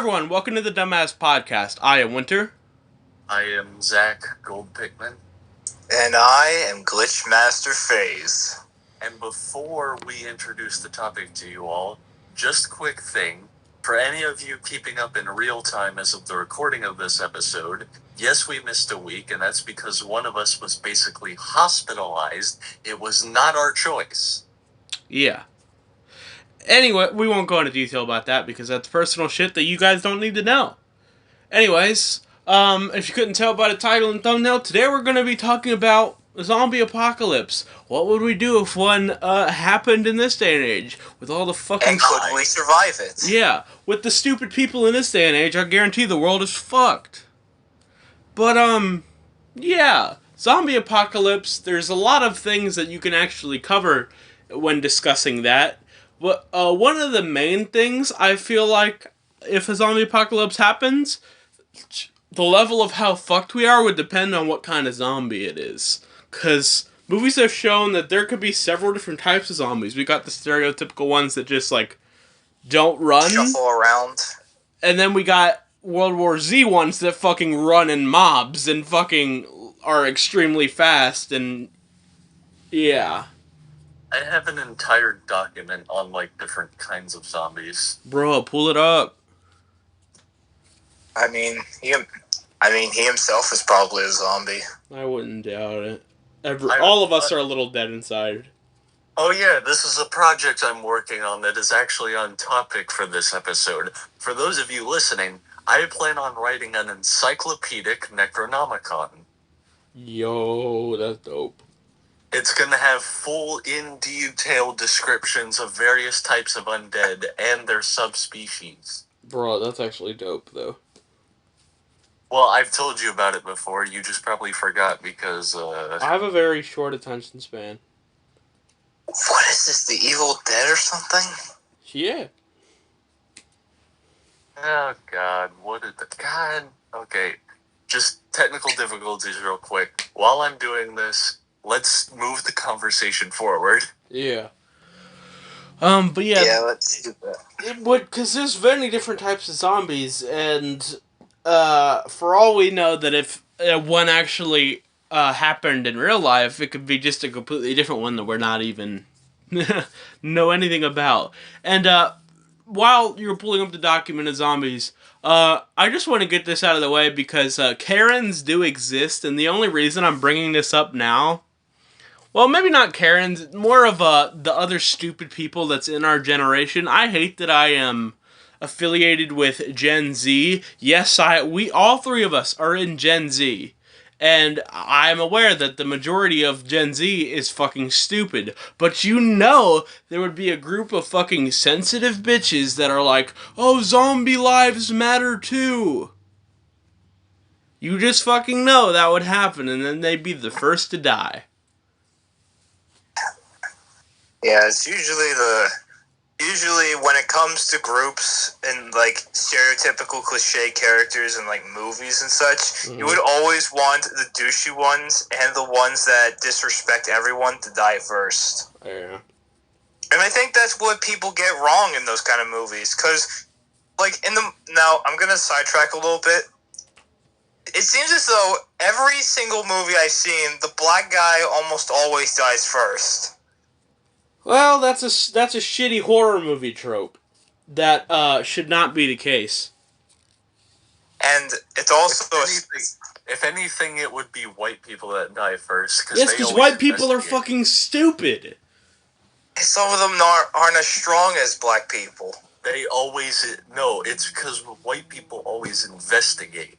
everyone, welcome to the Dumbass Podcast. I am Winter. I am Zach Goldpickman. And I am Glitchmaster FaZe. And before we introduce the topic to you all, just a quick thing. For any of you keeping up in real time as of the recording of this episode, yes, we missed a week, and that's because one of us was basically hospitalized. It was not our choice. Yeah. Anyway, we won't go into detail about that because that's personal shit that you guys don't need to know. Anyways, if you couldn't tell by the title and thumbnail, today we're going to be talking about zombie apocalypse. What would we do if one happened in this day and age? With all the fucking... And could we survive it? Yeah, with the stupid people in this day and age, I guarantee the world is fucked. But, yeah. Zombie apocalypse, there's a lot of things that you can actually cover when discussing that. But one of the main things, I feel like, if a zombie apocalypse happens, the level of how fucked we are would depend on what kind of zombie it is. Because movies have shown that there could be several different types of zombies. We got the stereotypical ones that just, like, don't run. Shuffle around. And then we got World War Z ones that fucking run in mobs and fucking are extremely fast and... yeah. I have an entire document on, like, different kinds of zombies. Bro, pull it up. I mean, he himself is probably a zombie. I wouldn't doubt it. All of us are a little dead inside. Oh yeah, this is a project I'm working on that is actually on topic for this episode. For those of you listening, I plan on writing an encyclopedic Necronomicon. Yo, that's dope. It's gonna have full, in-detail descriptions of various types of undead and their subspecies. Bro, that's actually dope, though. Well, I've told you about it before, you just probably forgot because, I have a very short attention span. What is this, the Evil Dead or something? Yeah. Oh, God, God, okay, just technical difficulties real quick. While I'm doing this, let's move the conversation forward. Yeah. But yeah. Yeah, let's do that. Because there's many different types of zombies, and, for all we know, that if one actually happened in real life, it could be just a completely different one that we're not even know anything about. And while you're pulling up the document of zombies, I just want to get this out of the way because Karens do exist, and the only reason I'm bringing this up now, well, maybe not Karens, more of the other stupid people that's in our generation. I hate that I am affiliated with Gen Z. Yes, we all three of us are in Gen Z. And I'm aware that the majority of Gen Z is fucking stupid. But you know there would be a group of fucking sensitive bitches that are like, oh, zombie lives matter too. You just fucking know that would happen, and then they'd be the first to die. Yeah, it's usually when it comes to groups and like stereotypical cliche characters in like movies and such, you would always want the douchey ones and the ones that disrespect everyone to die first. Yeah. And I think that's what people get wrong in those kind of movies, because like now I'm gonna sidetrack a little bit. It seems as though every single movie I've seen, the black guy almost always dies first. Well, that's a shitty horror movie trope. That should not be the case. And it's also... If anything, it would be white people that die first. Yes, because white people are fucking stupid. Some of them aren't as strong as black people. They always... No, it's because white people always investigate.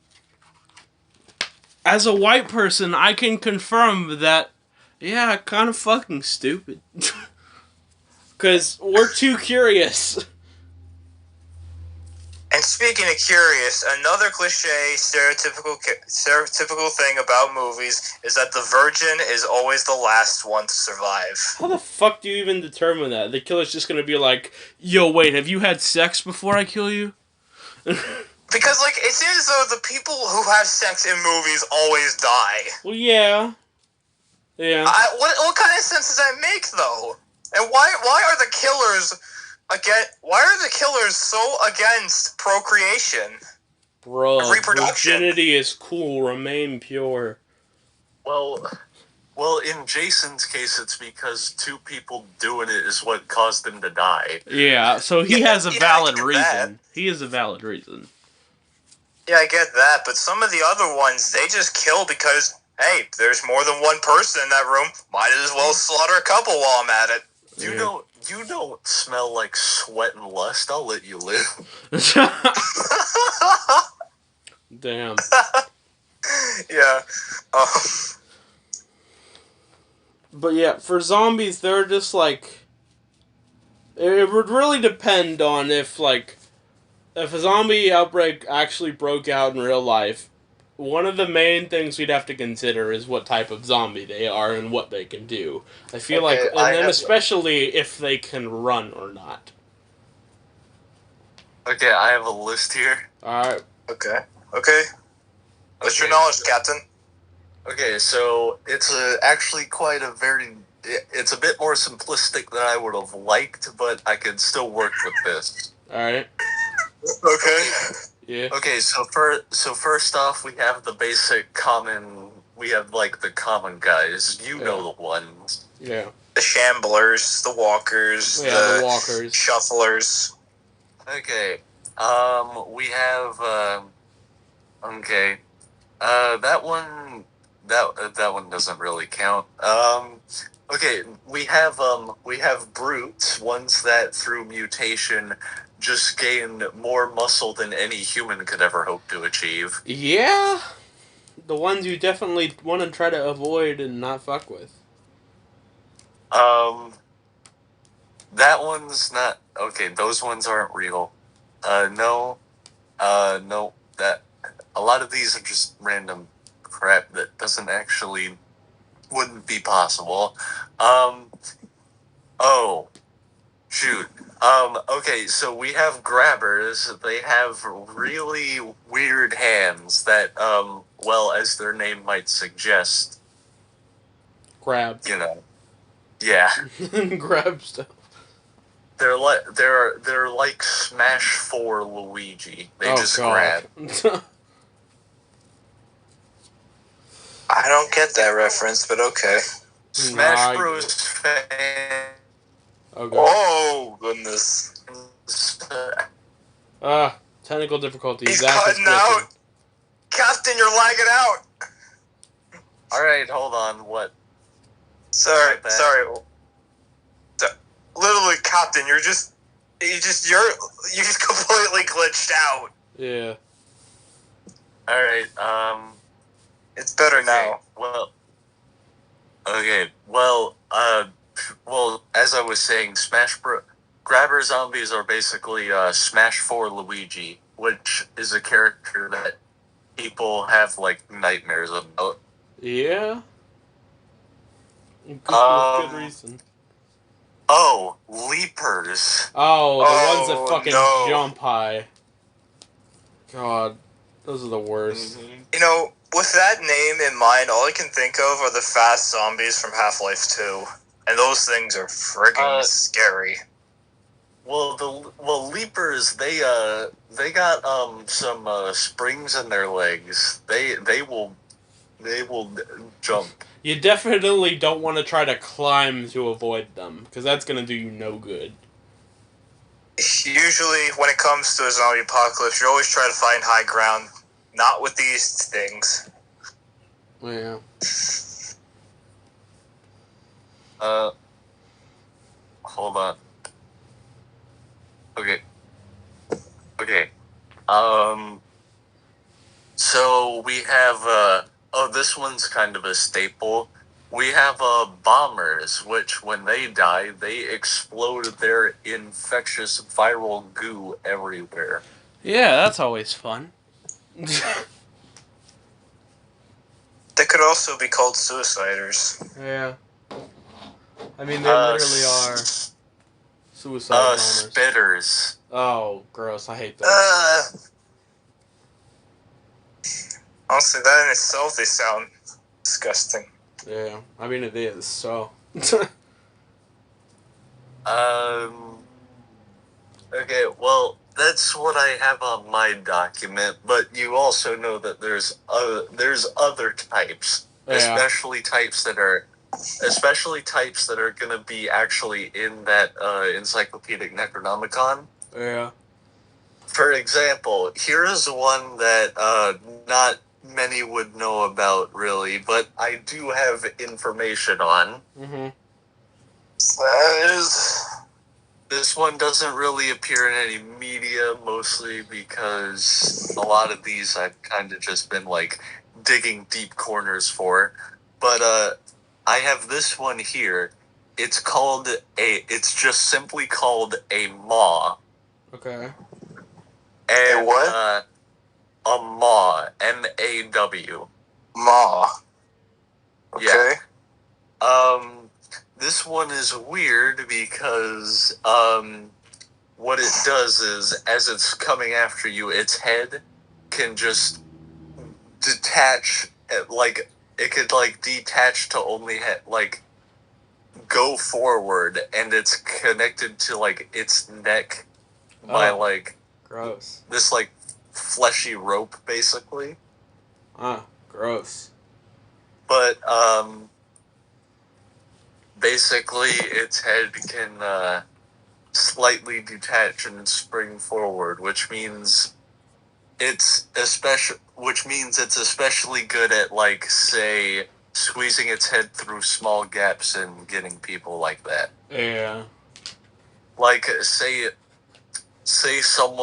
As a white person, I can confirm that, yeah, kind of fucking stupid. Because we're too curious. And speaking of curious, another cliche, stereotypical thing about movies is that the virgin is always the last one to survive. How the fuck do you even determine that? The killer's just gonna be like, yo, wait, have you had sex before I kill you? Because, like, it seems as though the people who have sex in movies always die. Well, yeah. Yeah. What kind of sense does that make, though? And why are the killers Again, why are the killers so against procreation? Bro, Reproduction. virginity is cool. Remain pure. Well, in Jason's case, it's because two people doing it is what caused him to die. Yeah, so he has a I valid get reason. that. He has a valid reason. Yeah, I get that, but some of the other ones, they just kill because, hey, there's more than one person in that room. Might as well slaughter a couple while I'm at it. You don't smell like sweat and lust. I'll let you live. Damn. Yeah. But yeah, for zombies, they're just like... It would really depend on if a zombie outbreak actually broke out in real life. One of the main things we'd have to consider is what type of zombie they are and what they can do. I feel Okay, and then especially if they can run or not. Okay, I have a list here. Alright. Okay. What's your Okay. knowledge, Captain? Okay, so it's actually quite a very... It's a bit more simplistic than I would have liked, but I could still work with this. Alright. Okay. Yeah. Okay, so first off, we have the basic common... We have, like, the common guys. You know the ones. Yeah. The shamblers, the walkers, Yeah, the walkers. shufflers. Okay, we have, okay, that one doesn't really count. Okay, we have brutes, ones that through mutation just gain more muscle than any human could ever hope to achieve. Yeah. The ones you definitely want to try to avoid and not fuck with. That one's not, okay, those ones aren't real. No, that, a lot of these are just random crap that wouldn't be possible. Oh, shoot. Okay, so we have grabbers. They have really weird hands that, well, as their name might suggest, Grab. Yeah. Grab stuff. They're like Smash 4 Luigi. They just grab. I don't get that reference, but okay. Smash Bros. Fans. Oh, goodness. Technical difficulties. He's cutting out. Captain, you're lagging out. Alright, hold on. What? Sorry. Literally, Captain, you just completely glitched out. Yeah. Alright, It's better now. Well, as I was saying, Grabber zombies are basically Smash 4 Luigi, which is a character that people have, like, nightmares about. Yeah? Good reason. Oh, Leapers. Oh, the ones that fucking jump high. God, those are the worst. Mm-hmm. You know, with that name in mind, all I can think of are the fast zombies from Half-Life 2. And those things are friggin' scary. Well, Leapers, they got some springs in their legs. They will jump. You definitely don't want to try to climb to avoid them, because that's going to do you no good. Usually, when it comes to a zombie apocalypse, you always try to find high ground. Not with these things. Yeah. Hold on. Okay. So we have, this one's kind of a staple. We have, bombers, which when they die, they explode their infectious viral goo everywhere. Yeah, that's always fun. They could also be called suiciders. Yeah. I mean, they literally are suicide bombers. Spitters. Oh, gross. I hate those. Honestly, that in itself, they sound disgusting. Yeah, I mean, it is, so. Okay, well, that's what I have on my document, but you also know that there's other types, Yeah. especially types that are gonna be actually in that Encyclopedic Necronomicon. Yeah. For example, here is one that not many would know about really, but I do have information on. Mm-hmm. That is. This one doesn't really appear in any media, mostly because a lot of these I've kind of just been like digging deep corners for. But I have this one here. It's just simply called a maw. Okay. And, A what? A maw. MAW. Maw. Okay. Yeah. This one is weird because what it does is, as it's coming after you, its head can just detach, like it could like detach to only like go forward, and it's connected to like its neck by Oh. like Gross. this like fleshy rope, basically. Gross. But basically its head can slightly detach and spring forward, which means it's especially good at, like, say, squeezing its head through small gaps and getting people like that. Yeah. Like, say some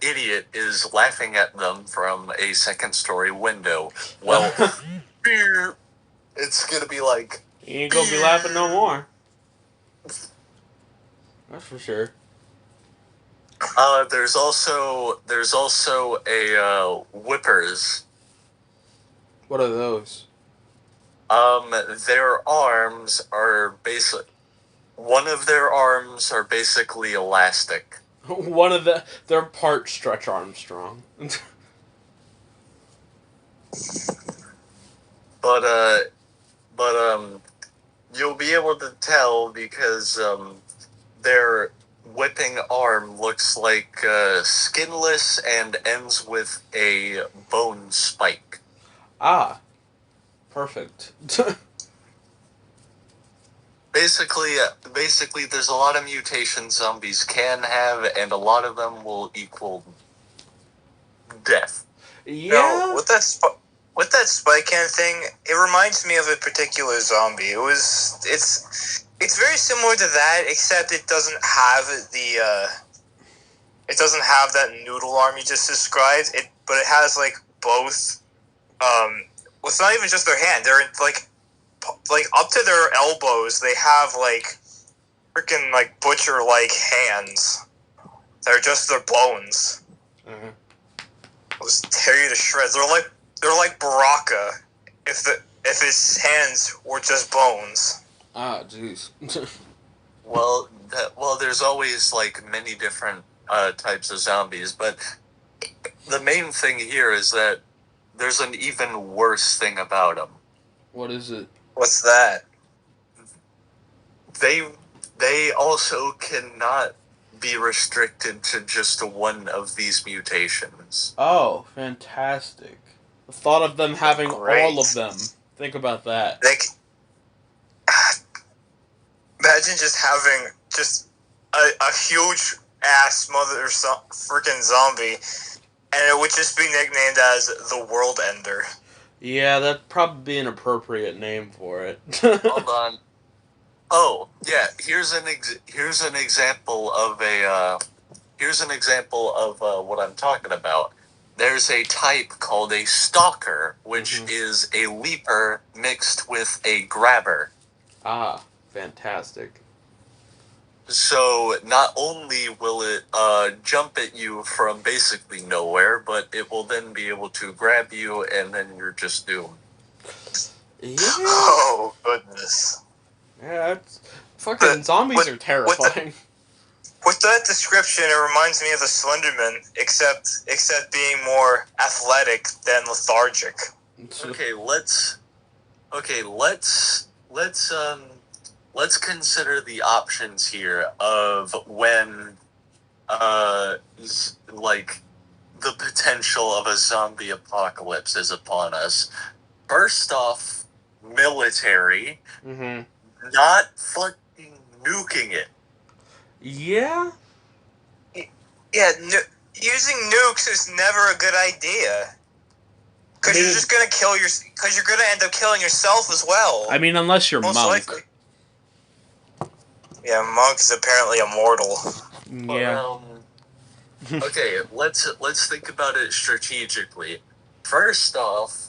idiot is laughing at them from a second-story window. Well, it's gonna be like, You ain't gonna be laughing no more. That's for sure. there's also a whippers. What are those? Their arms are one of their arms are basically elastic. They're part Stretch Armstrong. But you'll be able to tell because their whipping arm looks like skinless and ends with a bone spike. Perfect. Basically, there's a lot of mutations zombies can have, and a lot of them will equal death. Yeah. No, with that spike hand thing, it reminds me of a particular zombie. It's very similar to that, except it doesn't have that noodle arm you just described. But it has like both. Well, it's not even just their hand. They're like up to their elbows. They have like freaking like butcher like hands. They're just their bones. Uh-huh. They'll just tear you to shreds. They're like Baraka if his hands were just bones. Jeez. Well, there's always like many different types of zombies, but the main thing here is that there's an even worse thing about them. What is it? What's that? They also cannot be restricted to just one of these mutations. Oh, fantastic. The thought of them having Great. all of them. Think about that. Like, imagine just having just a huge ass freaking zombie, and it would just be nicknamed as the World Ender. Yeah, that'd probably be an appropriate name for it. Hold on. Oh, yeah. Here's an example of what I'm talking about. There's a type called a stalker, which is a leaper mixed with a grabber. Fantastic. So not only will it jump at you from basically nowhere, but it will then be able to grab you, and then you're just doomed. Yeah. Oh, goodness. Yeah, that's... Fucking zombies are terrifying. With that description, it reminds me of the Slenderman, except being more athletic than lethargic. Okay, let's let's consider the options here of when, like, the potential of a zombie apocalypse is upon us. First off, military, Mm-hmm. not fucking nuking it. Yeah? Yeah, using nukes is never a good idea. Because you're just gonna kill because you're gonna end up killing yourself as well. I mean, unless you're Most Monk. likely. Yeah, Monk is apparently immortal. Yeah. Okay, let's think about it strategically. First off,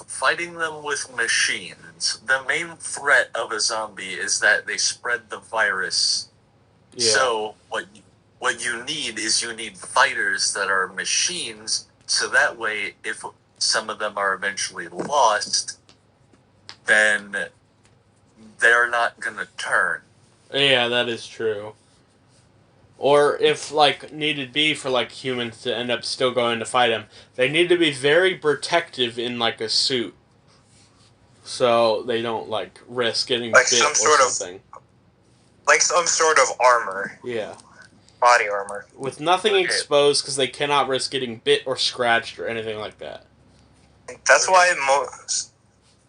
fighting them with machines. The main threat of a zombie is that they spread the virus. Yeah. So what you need fighters that are machines, so that way if some of them are eventually lost, then they're not gonna turn. Yeah, that is true. Or if, like, needed be for, like, humans to end up still going to fight him, they need to be very protective in, like, a suit. So they don't, like, risk getting like bit some or sort something. Like some sort of armor. Yeah. Body armor. With nothing exposed, because they cannot risk getting bit or scratched or anything like that. That's why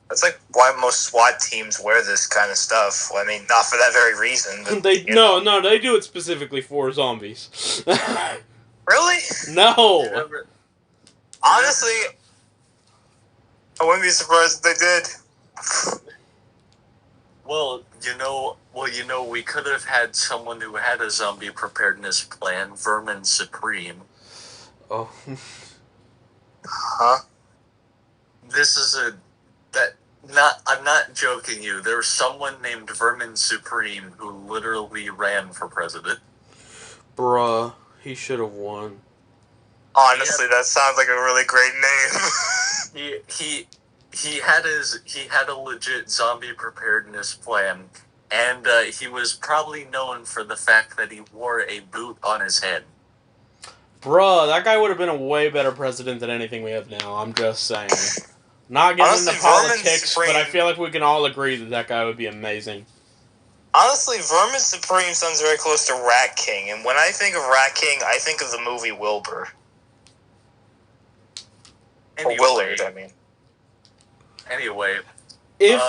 That's like why most SWAT teams wear this kind of stuff. Well, I mean, not for that very reason. But, they do it specifically for zombies. Really? No. Honestly, I wouldn't be surprised if they did. Well, we could have had someone who had a zombie preparedness plan, Vermin Supreme. Oh. Huh? This is I'm not joking you. There was someone named Vermin Supreme who literally ran for president. Bruh, he should have won. Honestly, that sounds like a really great name. He had a legit zombie preparedness plan, and he was probably known for the fact that he wore a boot on his head. Bruh, that guy would have been a way better president than anything we have now. I'm just saying. Not getting into politics, but I feel like we can all agree that guy would be amazing. Honestly, Vermin Supreme sounds very close to Rat King, and when I think of Rat King, I think of the movie Wilbur. Or Willard, I mean. Anyway, if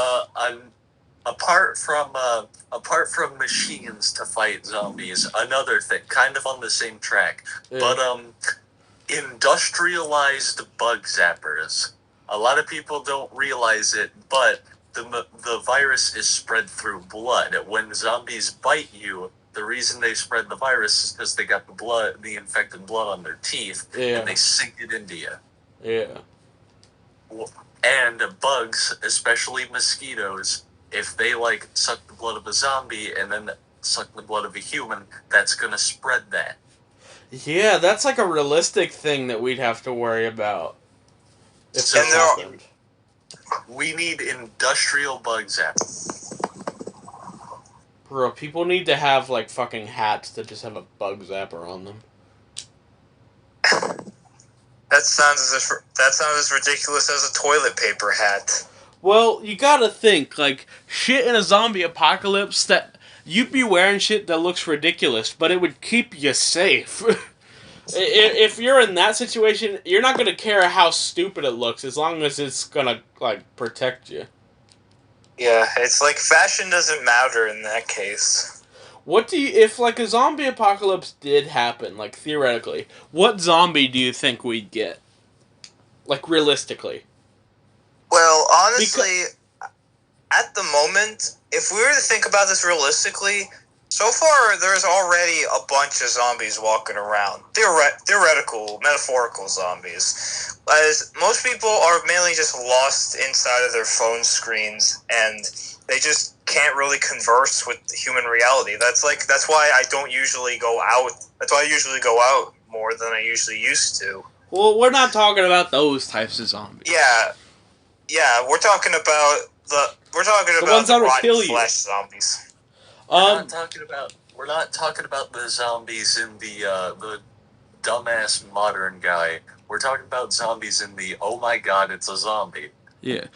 apart from machines to fight zombies, another thing, kind of on the same track, but industrialized bug zappers. A lot of people don't realize it, but the virus is spread through blood. When zombies bite you, the reason they spread the virus is because they got the infected blood on their teeth, and they sink it into you. Yeah. And bugs, especially mosquitoes, if they suck the blood of a zombie and then suck the blood of a human, that's gonna spread that. Yeah, that's like a realistic thing that we'd have to worry about. If this happened. We need industrial bug zap. Bro, people need to have fucking hats that just have a bug zapper on them. That sounds as ridiculous as a toilet paper hat. Well, you gotta think, shit in a zombie apocalypse, that you'd be wearing shit that looks ridiculous, but it would keep you safe. If you're in that situation, you're not gonna care how stupid it looks, as long as it's gonna, protect you. Yeah, it's fashion doesn't matter in that case. If a zombie apocalypse did happen, theoretically, what zombie do you think we'd get? Realistically. Well, honestly, at the moment, if we were to think about this realistically, so far there's already a bunch of zombies walking around. Theoretical, metaphorical zombies. As most people are mainly just lost inside of their phone screens, and they just can't really converse with human reality. That's why I don't usually go out. That's why I usually go out more than I usually used to. Well, we're not talking about those types of zombies. Yeah, we're talking about the ones that will kill you. Flesh zombies. We're not talking about the zombies in the dumbass modern guy. We're talking about zombies in the oh my god, it's a zombie. Yeah.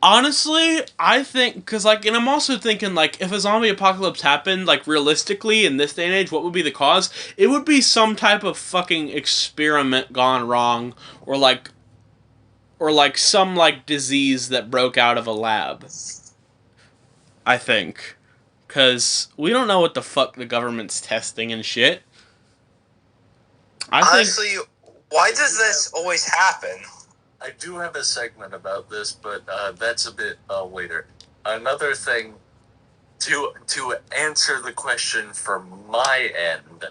Honestly, I think, because, like, and I'm also thinking, like, if a zombie apocalypse happened, like, realistically, in this day and age, what would be the cause? It would be some type of fucking experiment gone wrong, or, like, some, like, disease that broke out of a lab. I think. Because we don't know what the fuck the government's testing and shit. Honestly, why does this always happen? I do have a segment about this, but that's a bit later. Another thing, to answer the question from my end,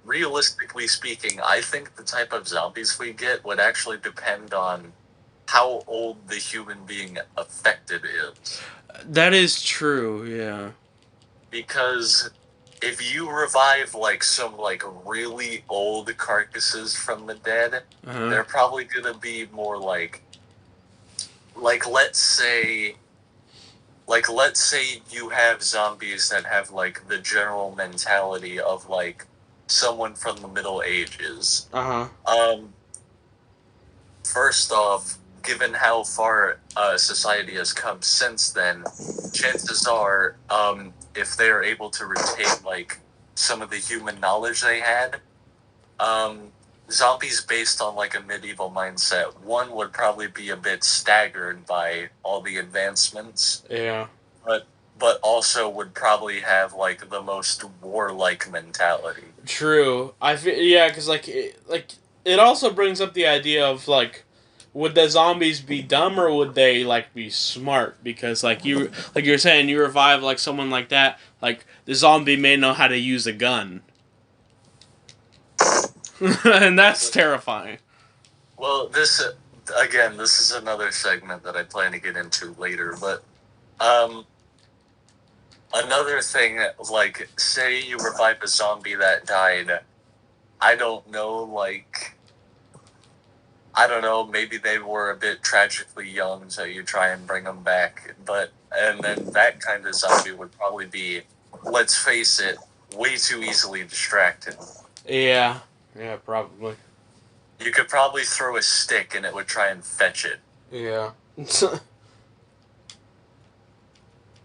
realistically speaking, I think the type of zombies we get would actually depend on how old the human being affected is. That is true, yeah. Because if you revive like some like really old carcasses from the dead, they're probably gonna be more like let's say you have zombies that have like the general mentality of like someone from the Middle Ages. First off, given how far society has come since then, chances are, if they are able to retain like some of the human knowledge they had, zombies based on like a medieval mindset, one would probably be a bit staggered by all the advancements. Yeah. But also would probably have like the most warlike mentality. True. Yeah, because like it also brings up the idea of like, would the zombies be dumb or would they like be smart? Because like you're saying, you revive like someone like that, like the zombie may know how to use a gun, and that's terrifying. Well, this is another segment that I plan to get into later, but another thing, like, say you revive a zombie that died, I don't know, maybe they were a bit tragically young, so you try and bring them back, and then that kind of zombie would probably be, let's face it, way too easily distracted. Yeah, probably. You could probably throw a stick and it would try and fetch it. Yeah.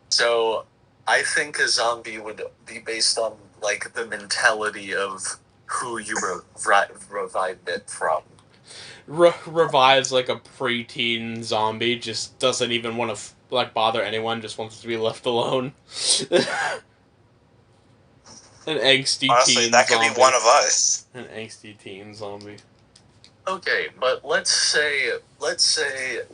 So, I think a zombie would be based on, like, the mentality of who you revived it from. Revives, like, a preteen zombie, just doesn't even want to, like, bother anyone, just wants to be left alone. An angsty Honestly, teen that could zombie. be one of us. An angsty teen zombie. Okay, but let's say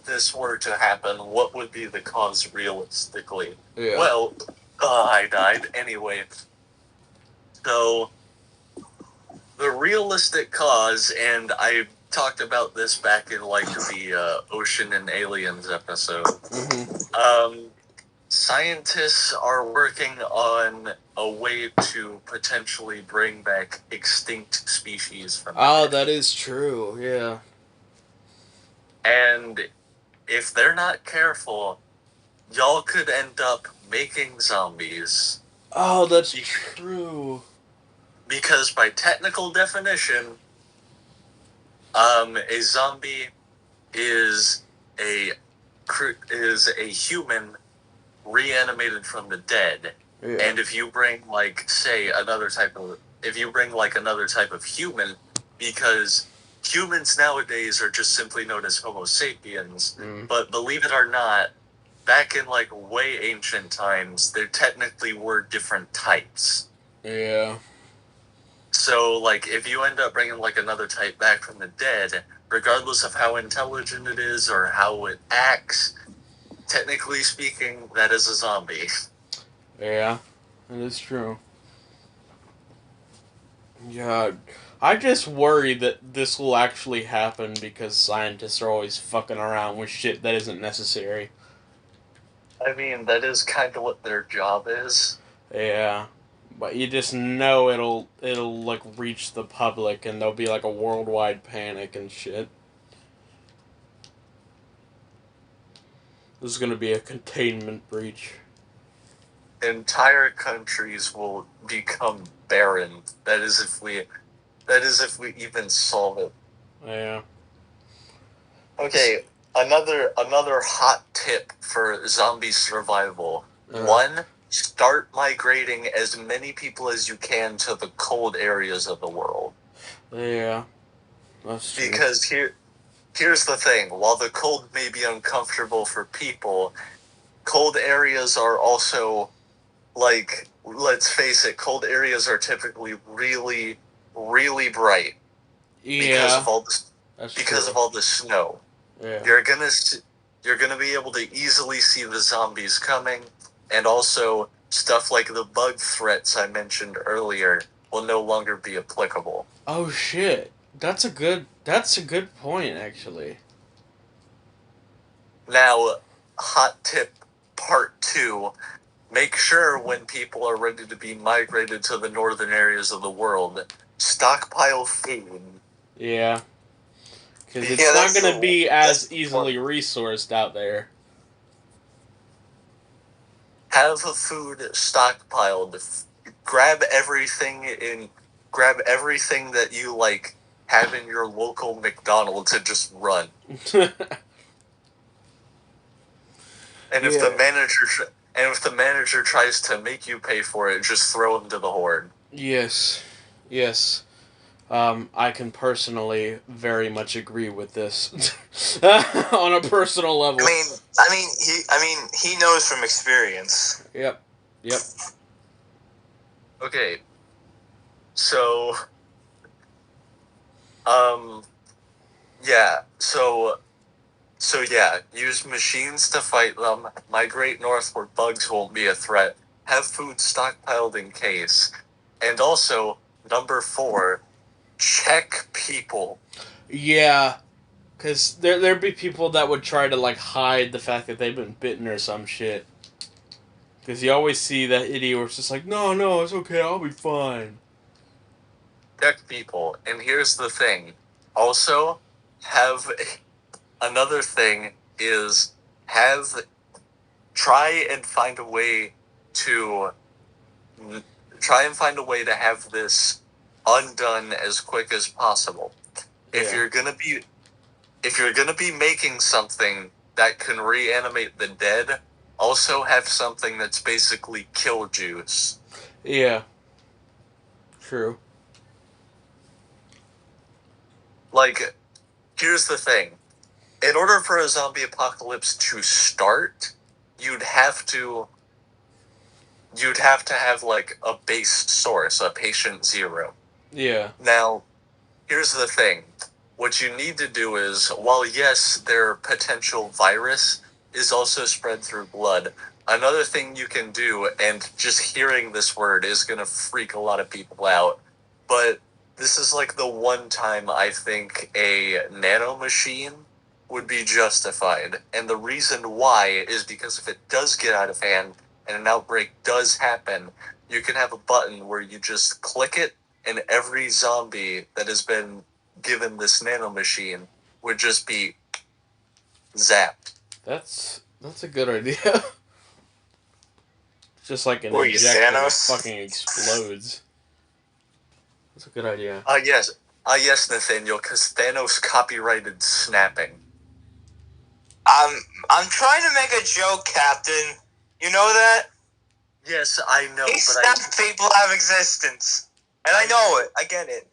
this were to happen, what would be the cause realistically? Yeah. Well, I died anyway. So, the realistic cause, and I talked about this back in like the Ocean and Aliens episode. Scientists are working on a way to potentially bring back extinct species from that is true, yeah. And if they're not careful, y'all could end up making zombies. Oh, that's true. Because by technical definition, a zombie is a human reanimated from the dead. Yeah. And if you bring another type of human, because humans nowadays are just simply known as Homo sapiens, but believe it or not, back in like way ancient times, there technically were different types. Yeah. So like if you end up bringing like another type back from the dead, regardless of how intelligent it is or how it acts, technically speaking, that is a zombie. Yeah, that is true. Yeah, I just worry that this will actually happen because scientists are always fucking around with shit that isn't necessary. I mean, that is kind of what their job is. Yeah, but you just know it'll like reach the public and there'll be like a worldwide panic and shit. This is gonna be a containment breach. Entire countries will become barren. That is if we even solve it. Yeah. Okay, another hot tip for zombie survival. One, start migrating as many people as you can to the cold areas of the world. Yeah, that's true. Because here's the thing. While the cold may be uncomfortable for people, cold areas are also, like, let's face it, cold areas are typically really, really bright because Yeah, of all the that's because true. of all the snow. Yeah. You're gonna be able to easily see the zombies coming, and also stuff like the bug threats I mentioned earlier will no longer be applicable. Oh shit. That's a good point actually. Now, hot tip part 2. Make sure when people are ready to be migrated to the northern areas of the world, stockpile food. Yeah. Because it's Yeah, not that's going to be as that's easily resourced out there. Have food stockpiled. Grab everything that you like. Have in your local McDonald's and just run. And if the manager tries to make you pay for it, just throw him to the horde. Yes. Yes. I can personally very much agree with this on a personal level. He knows from experience. Yep. Yep. Okay. So, yeah. So yeah, use machines to fight them. Migrate north where bugs won't be a threat. Have food stockpiled in case. And also, number 4, check people. Yeah. Because there'd be people that would try to, like, hide the fact that they've been bitten or some shit. Because you always see that idiot where it's just like, no, it's okay, I'll be fine. Check people. And here's the thing. Also, have another thing is try and find a way to have this undone as quick as possible. If Yeah. you're gonna be making something that can reanimate the dead, also have something that's basically kill juice. Yeah. True. Like, here's the thing. In order for a zombie apocalypse to start, you'd have to have, like, a base source, a patient zero. Yeah. Now, here's the thing. What you need to do is, while yes, their potential virus is also spread through blood, another thing you can do, and just hearing this word is going to freak a lot of people out, but this is like the one time I think a nanomachine would be justified. And the reason why is because if it does get out of hand and an outbreak does happen, you can have a button where you just click it, and every zombie that has been given this nanomachine would just be zapped. That's a good idea. Just like an Were you injector that Thanos? fucking explodes. That's a good idea. Yes, Nathaniel, because Thanos copyrighted snapping. I'm trying to make a joke, Captain. You know that? Yes, I know, He snapped people have existence. And I know it. I get it.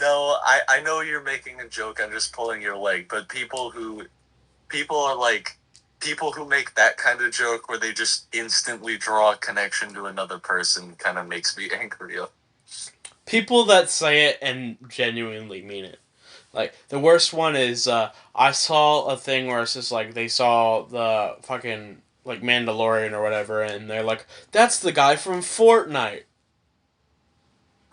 No, I know you're making a joke. I'm just pulling your leg. But people who make that kind of joke where they just instantly draw a connection to another person kind of makes me angry. People that say it and genuinely mean it. Like, the worst one is, I saw a thing where it's just like, they saw the fucking, like, Mandalorian or whatever, and they're like, that's the guy from Fortnite.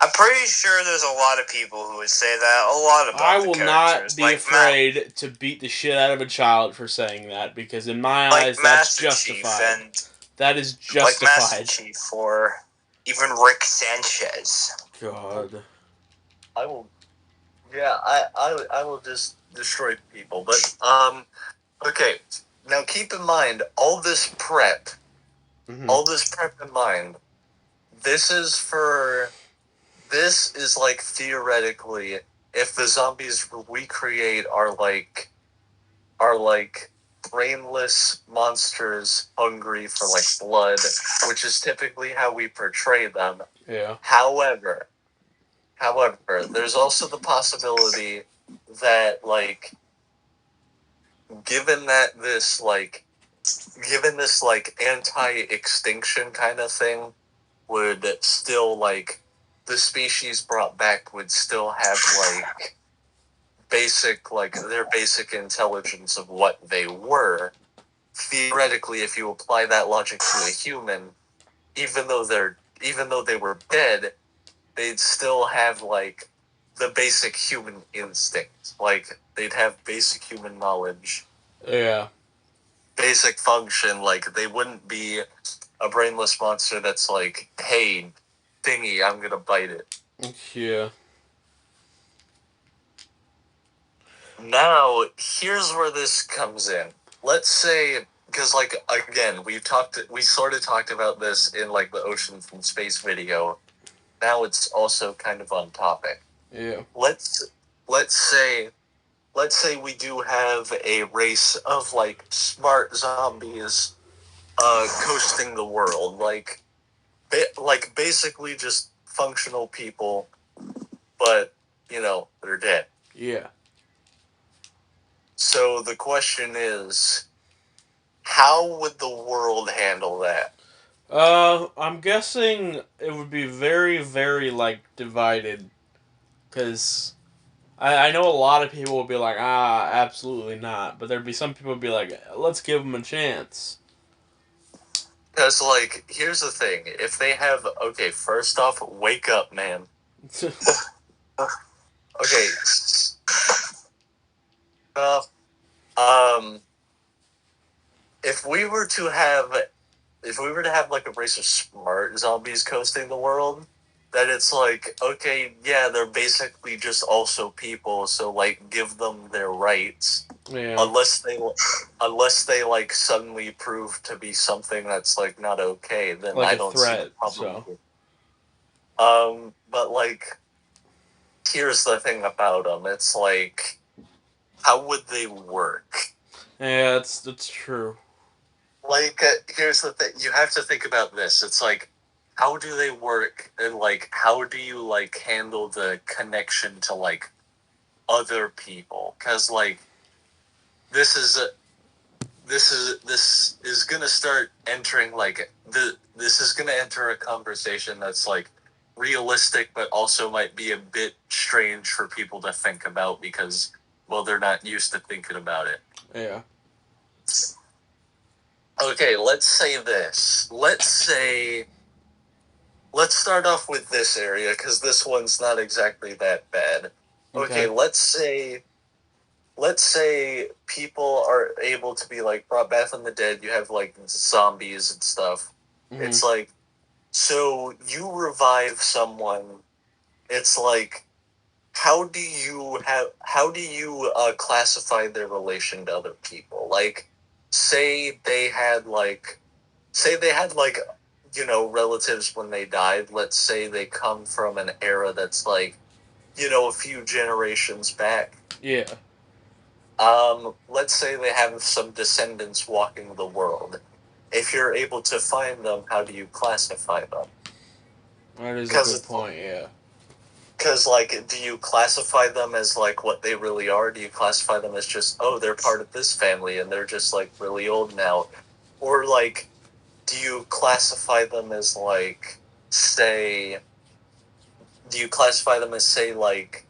I'm pretty sure there's a lot of people who would say that. A lot about I the will characters. not be like afraid to beat the shit out of a child for saying that, because in my like eyes, that's Master Chief justified. and That is like Master justified. Chief or even Rick Sanchez. God. I will. Yeah, I will just destroy people. But okay. Now keep in mind all this prep. Mhm. All this prep in mind. This is like theoretically if the zombies we create are like are like brainless monsters hungry for like blood, which is typically how we portray them. Yeah. However, there's also the possibility that like given that this like anti-extinction kind of thing would still like the species brought back would still have like their basic intelligence of what they were. Theoretically, if you apply that logic to a human, even though they were dead, they'd still have like the basic human instinct. Like they'd have basic human knowledge, Yeah. basic function. Like they wouldn't be a brainless monster that's like, hey, thingy, I'm gonna bite it. Yeah. Now, here's where this comes in. Let's say, because like again, we sort of talked about this in like the Ocean from Space video. Now it's also kind of on topic. Yeah. Let's say we do have a race of like smart zombies, coasting the world, like basically just functional people, but they're dead. Yeah. So the question is, how would the world handle that? I'm guessing it would be very, very, like, divided. Because I know a lot of people would be like, absolutely not. But there'd be some people would be like, let's give them a chance. Because, like, here's the thing. If they have... Okay, first off, wake up, man. Okay. If we were to have like a race of smart zombies coasting the world, then it's like, okay, yeah, they're basically just also people, so like give them their rights. Yeah. Unless they like suddenly prove to be something that's like not okay, then Like I a don't threat, see the problem. so. But like, here's the thing about them. It's like, how would they work? Yeah, that's true. Like, here's the thing. You have to think about this. It's like, how do they work, and like, how do you like handle the connection to like other people? Because like, this is gonna start entering like this is gonna enter a conversation that's like realistic, but also might be a bit strange for people to think about because, well, they're not used to thinking about it. Yeah. Okay, let's say this. Let's start off with this area because this one's not exactly that bad. Okay, let's say people are able to be like brought back from the dead. You have like zombies and stuff. Mm-hmm. It's like, so you revive someone. It's like, how do you classify their relation to other people? Like, say they had relatives when they died. Let's say they come from an era that's like, a few generations back. Yeah. Let's say they have some descendants walking the world. If you're able to find them, how do you classify them? That is a good point, yeah. Because, like, do you classify them as, like, what they really are? Do you classify them as just, oh, they're part of this family and they're just, like, really old now? Or, like, do you classify them as, like, say, like,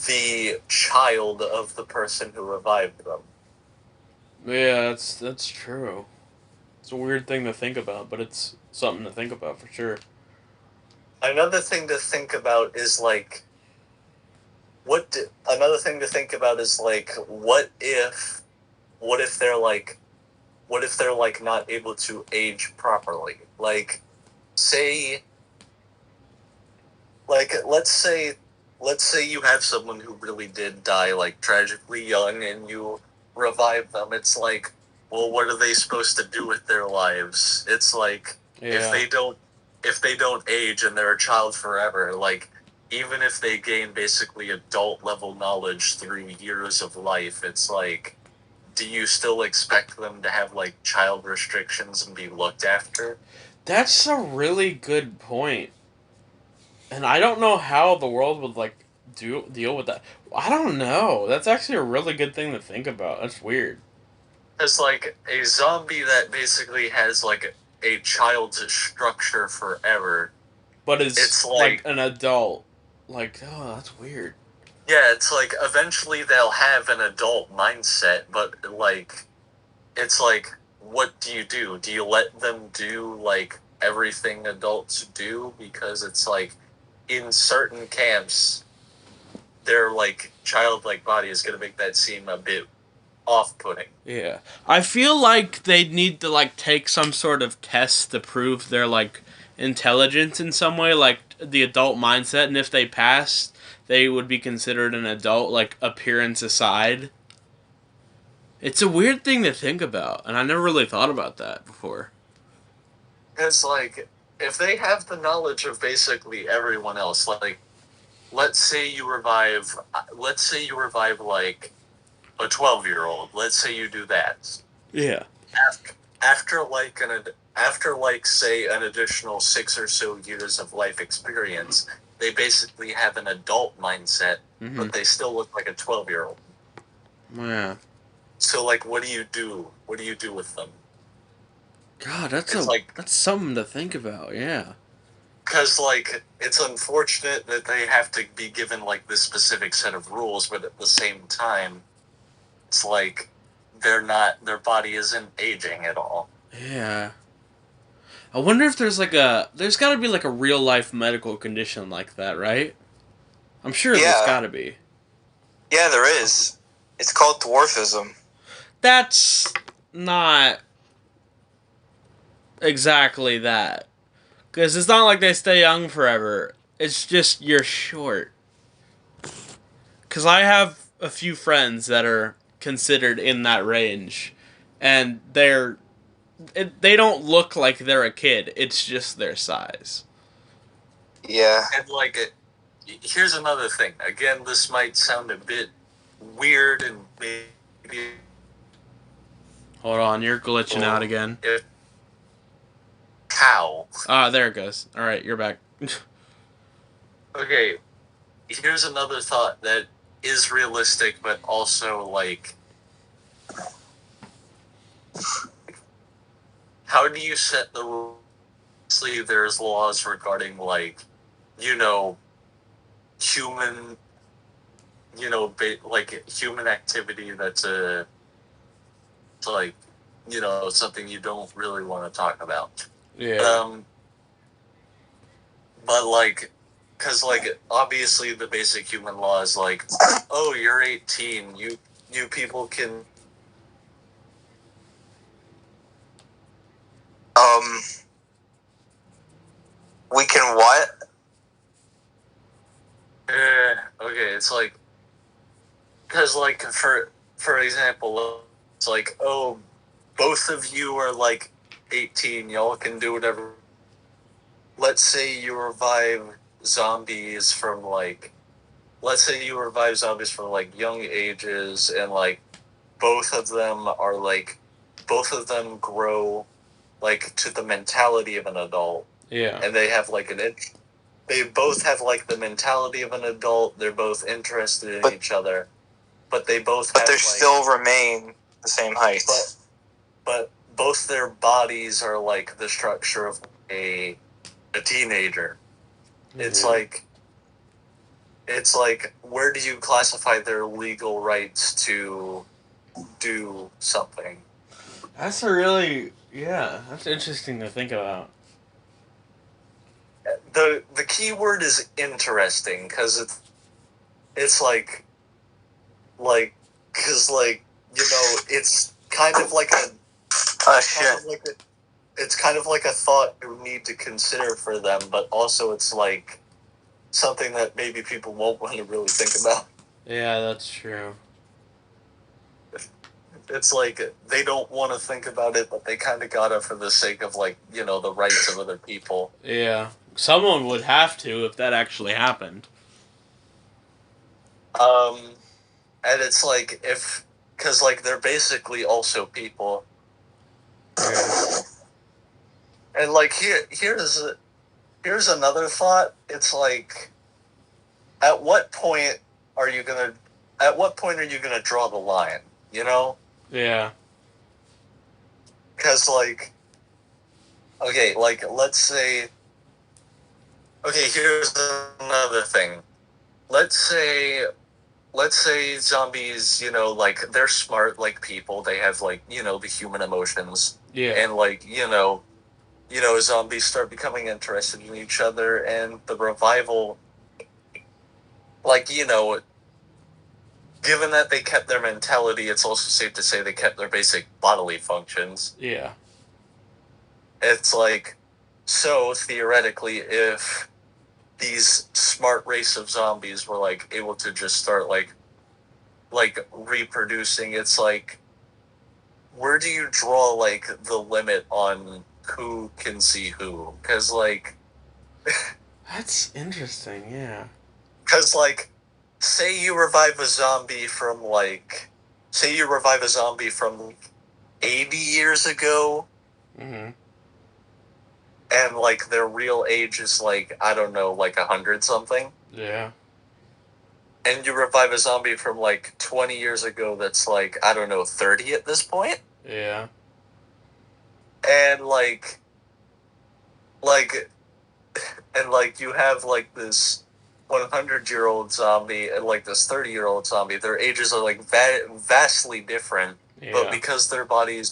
the child of the person who revived them? Yeah, that's true. It's a weird thing to think about, but it's something to think about for sure. Another thing to think about is, like, what if they're like not able to age properly? Like, say, like, let's say you have someone who really did die, like, tragically young, and you revive them. It's like, well, what are they supposed to do with their lives? It's like, if they don't age and they're a child forever, like, even if they gain basically adult level knowledge through years of life, it's like, do you still expect them to have like child restrictions and be looked after? That's a really good point. And I don't know how the world would like deal with that. I don't know. That's actually a really good thing to think about. That's weird. It's like a zombie that basically has like a child's structure forever. But it's like like an adult. Like, oh, that's weird. yeah, it's like eventually they'll have an adult mindset, but like it's like what do you do? Do you let them do like everything adults do? Because it's like in certain camps their like childlike body is gonna make that seem a bit off-putting. Yeah. I feel like they'd need to like take some sort of test to prove their like intelligence in some way, like the adult mindset, and if they passed, they would be considered an adult, like appearance aside. It's a weird thing to think about, and I never really thought about that before. Because like if they have the knowledge of basically everyone else, like let's say you revive like a 12-year-old. Let's say you do that. Yeah. After after like say an additional 6 or so years of life experience, they basically have an adult mindset, but they still look like a 12-year-old. Yeah. So like what do you do? What do you do with them? God, that's something to think about, yeah. Because like it's unfortunate that they have to be given like this specific set of rules, but at the same time it's like their body isn't aging at all. Yeah. I wonder if there's there's gotta be like a real life medical condition like that, right? I'm sure there's gotta be. Yeah, there is. It's called dwarfism. That's not exactly that. Because it's not like they stay young forever. It's just you're short. Because I have a few friends that are considered in that range. And they don't look like they're a kid. It's just their size. Yeah. And like, here's another thing. Again, this might sound a bit weird and maybe... Hold on, you're glitching out again. Cow. Ah, there it goes. Alright, you're back. Okay, here's another thought that is realistic, but also, like... How do you set the rules? Obviously, there's laws regarding, like, human... like, human activity that's like, something you don't really want to talk about. Yeah. But, like, because, like, obviously the basic human law is, like, oh, you're 18, you people can... We can what? Okay, it's like... Because, like, for example, it's like, oh, both of you are, like, 18, y'all can do whatever. Let's say you revive zombies from, like, young ages, and, like, both of them grow, like, to the mentality of an adult. Yeah. And they have, like, they both have, like, the mentality of an adult, they're both interested in each other, but they still remain the same height. But both their bodies are, like, the structure of a teenager. Mm-hmm. It's like, where do you classify their legal rights to do something? That's that's interesting to think about. The key word is interesting, because it's like, because, like, it's kind of like a... It's kind of like a thought you need to consider for them, but also it's like something that maybe people won't want to really think about. Yeah, that's true. It's like they don't want to think about it, but they kind of gotta for the sake of, like, the rights of other people. Yeah. Someone would have to if that actually happened. And it's like, because like they're basically also people. Yeah. And like here's another thought. It's like, at what point are you gonna draw the line? You know? Yeah. Because like, okay, like let's say, okay, here's another thing. Let's say zombies, like they're smart like people. They have like, the human emotions. Yeah. And like, zombies start becoming interested in each other, and the revival, like, given that they kept their mentality, it's also safe to say they kept their basic bodily functions. Yeah. It's like, so theoretically, if these smart race of zombies were like able to just start like reproducing, it's like, where do you draw like the limit on who can see who? Because like, That's interesting. Yeah. because like, say you revive a zombie from 80 years ago, Mm-hmm. and like their real age is like, I don't know, like 100 something. Yeah. And you revive a zombie from like 20 years ago that's like, I don't know, 30 at this point. Yeah. And you have like this 100-year-old zombie and like this 30-year-old zombie. Their ages are like vastly different, Yeah. but because their bodies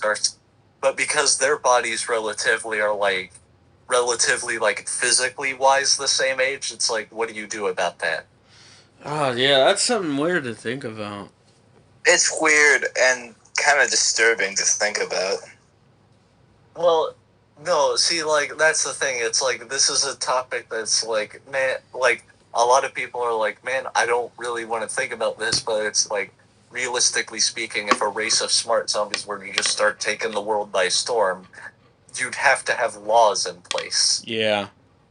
relatively like physically wise the same age, it's like, what do you do about that? Oh, yeah, that's something weird to think about. It's weird and kind of disturbing to think about. Well, no, see, like, that's the thing. It's like, this is a topic that's like, man, like, a lot of people are like, man, I don't really want to think about this, but it's like, realistically speaking, if a race of smart zombies were to just start taking the world by storm, you'd have to have laws in place. Yeah.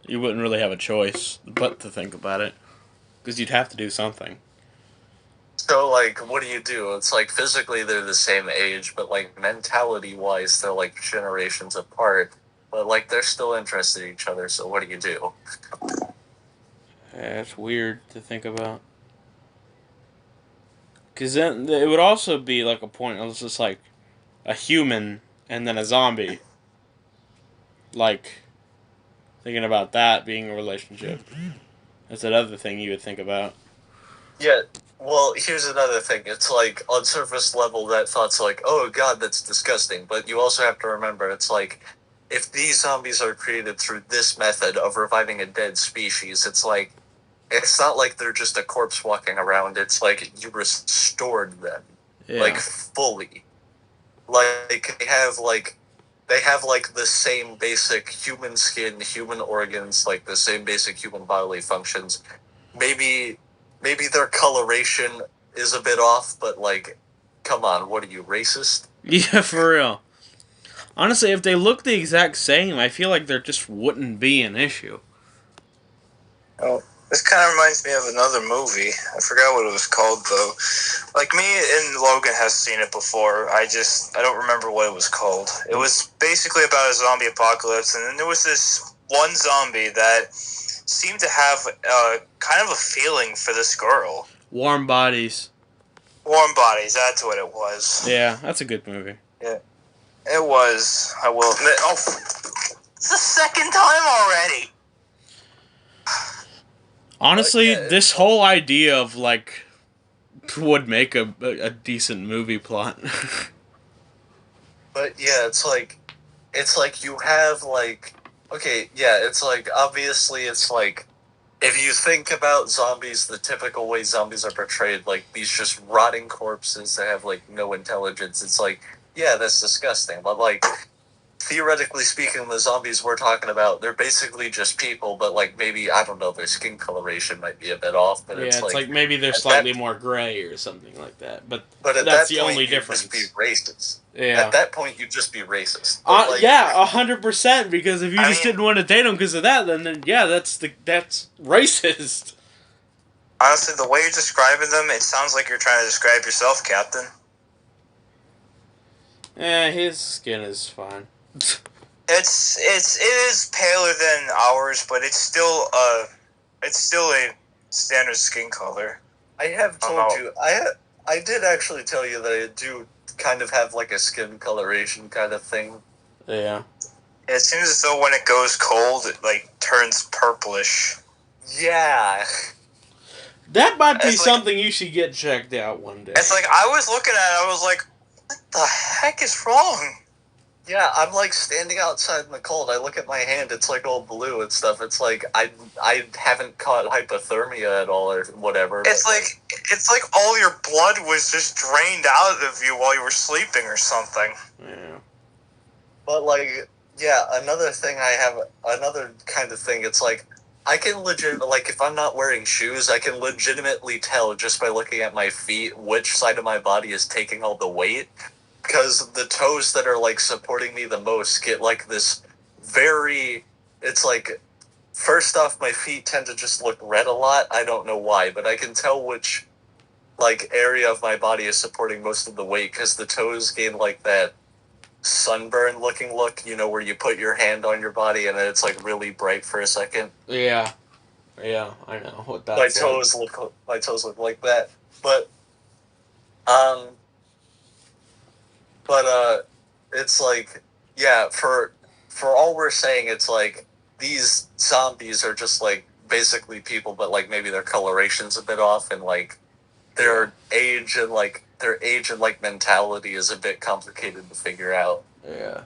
You wouldn't really have a choice but to think about it. Because you'd have to do something. So, like, what do you do? It's like, physically they're the same age, but, like, mentality-wise, they're, like, generations apart. But, like, they're still interested in each other, so what do you do? Yeah, it's weird to think about. Because then it would also be like a point. It was just like a human and then a zombie. Like, thinking about that being a relationship. That's another thing you would think about. Yeah, well, here's another thing. It's like, on surface level, that thought's like, oh god, that's disgusting. But you also have to remember, it's like, if these zombies are created through this method of reviving a dead species, it's like, it's not like they're just a corpse walking around. It's like you restored them, Yeah. like, fully. Like, they have like the same basic human skin, human organs, like the same basic human bodily functions. Maybe their coloration is a bit off, but like, come on, what are you, racist? Yeah, for real. Honestly, if they look the exact same, I feel like there just wouldn't be an issue. Oh, this kind of reminds me of another movie. I forgot what it was called, though. Like, me and Logan has seen it before. I don't remember what it was called. It was basically about a zombie apocalypse, and then there was this one zombie that seemed to have kind of a feeling for this girl. Warm Bodies. Warm Bodies, that's what it was. Yeah, that's a good movie. Yeah. It was. I will admit. Oh, it's the second time already. Honestly, yeah, this whole idea of, like, would make a decent movie plot. But yeah, it's like you have like, okay, yeah, it's like, obviously it's like, if you think about zombies, the typical way zombies are portrayed, like these just rotting corpses that have like no intelligence, it's like, yeah, that's disgusting. But like, theoretically speaking, the zombies we're talking about, they're basically just people, but like, maybe, I don't know, their skin coloration might be a bit off, but Yeah, it's like maybe they're slightly more gray or something like that. But at that's that the point, only you'd difference. just be racist. Yeah. At that point, you'd just be racist. But, like, Yeah, 100%. Because if you just didn't want to date them because of that, then yeah, that's racist. Honestly, the way you're describing them, it sounds like you're trying to describe yourself, Captain. His skin is fine. It is paler than ours, but it's still a standard skin color. I have Oh, told no. you. I did actually tell you that I do kind of have like a skin coloration kind of thing. Yeah. It seems as though when it goes cold, it like turns purplish. Yeah. That might be It's like- something you should get checked out one day. It's like I was looking at it, I was like, what the heck is wrong? Yeah, I'm like standing outside in the cold. I look at my hand, it's like all blue and stuff. It's like I haven't caught hypothermia at all or whatever. It's like all your blood was just drained out of you while you were sleeping or something. Yeah. But like, yeah, another kind of thing. It's like I can if I'm not wearing shoes, I can legitimately tell just by looking at my feet which side of my body is taking all the weight. Because the toes that are like supporting me the most get like this it's like, first off, my feet tend to just look red a lot. I don't know why, but I can tell which like area of my body is supporting most of the weight because the toes gain like that sunburn looking look, where you put your hand on your body and then it's like really bright for a second. Yeah. Yeah, I know what that's My like. toes look like that. But it's like, yeah, for all we're saying, it's like these zombies are just like basically people, but like maybe their coloration's a bit off, and like their age and like mentality is a bit complicated to figure out. Yeah.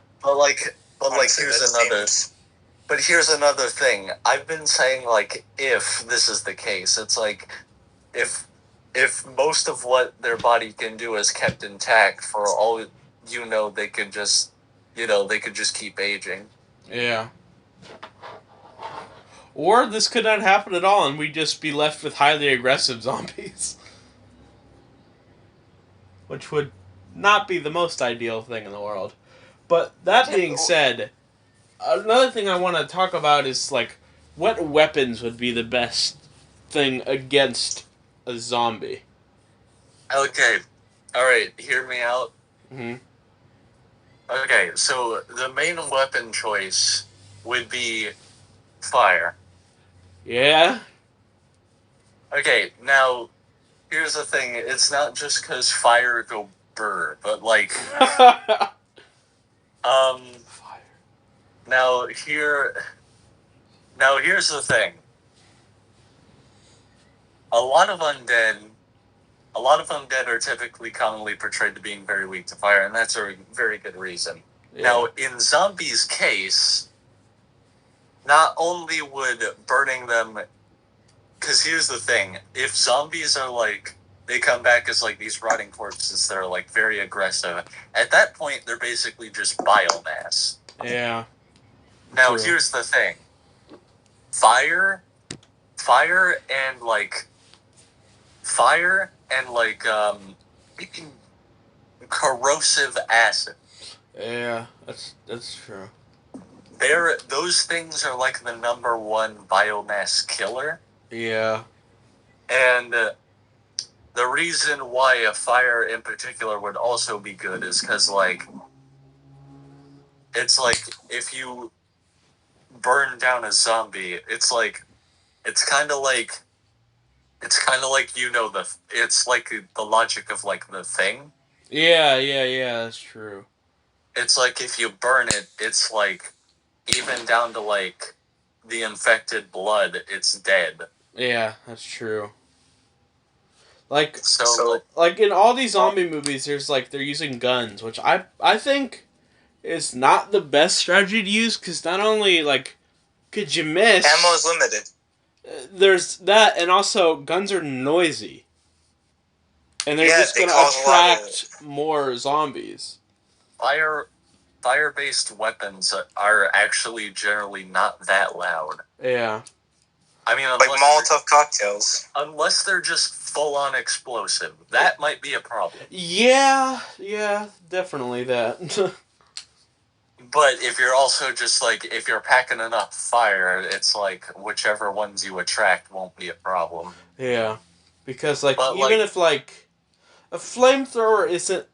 But here's another thing. I've been saying, like, if this is the case, it's like if most of what their body can do is kept intact, for all they could just keep aging. Yeah. Or this could not happen at all and we'd just be left with highly aggressive zombies. Which would not be the most ideal thing in the world. But that being said, another thing I want to talk about is, like, what weapons would be the best thing against a zombie? Okay. Alright, hear me out. Mm-hmm. Okay, so the main weapon choice would be fire. Yeah? Okay, now, here's the thing. It's not just because fire go brr, but like, Fire. now here's the thing. A lot of undead are typically commonly portrayed to being very weak to fire, and that's a very good reason. Yeah. Now, in zombies' case, not only would burning them... Because here's the thing. If zombies are, like... They come back as, like, these rotting corpses that are, like, very aggressive. At that point, they're basically just biomass. Yeah. Now, True. here's the thing. Fire and, like... corrosive acid. Yeah, that's true. Those things are like the number one biomass killer. Yeah. And the reason why a fire in particular would also be good is because, like, it's like if you burn down a zombie, it's kind of like it's like the logic of, like, The Thing. Yeah, that's true. It's like if you burn it, it's like even down to like the infected blood, it's dead. Yeah, that's true. Like, So like in all these zombie movies, there's like they're using guns, which I think is not the best strategy to use, because not only like could you miss, Ammo is limited. There's that, and also guns are noisy, and they're just they gonna cause a lot of- attract more zombies. fire-based weapons are actually generally not that loud. Yeah. I mean, Like Molotov cocktails. unless they're just full-on explosive, that might be a problem. Yeah, definitely that. But if you're also just like, if you're packing enough fire, it's like whichever ones you attract won't be a problem. Yeah, because like But, even like- if like a flamethrower isn't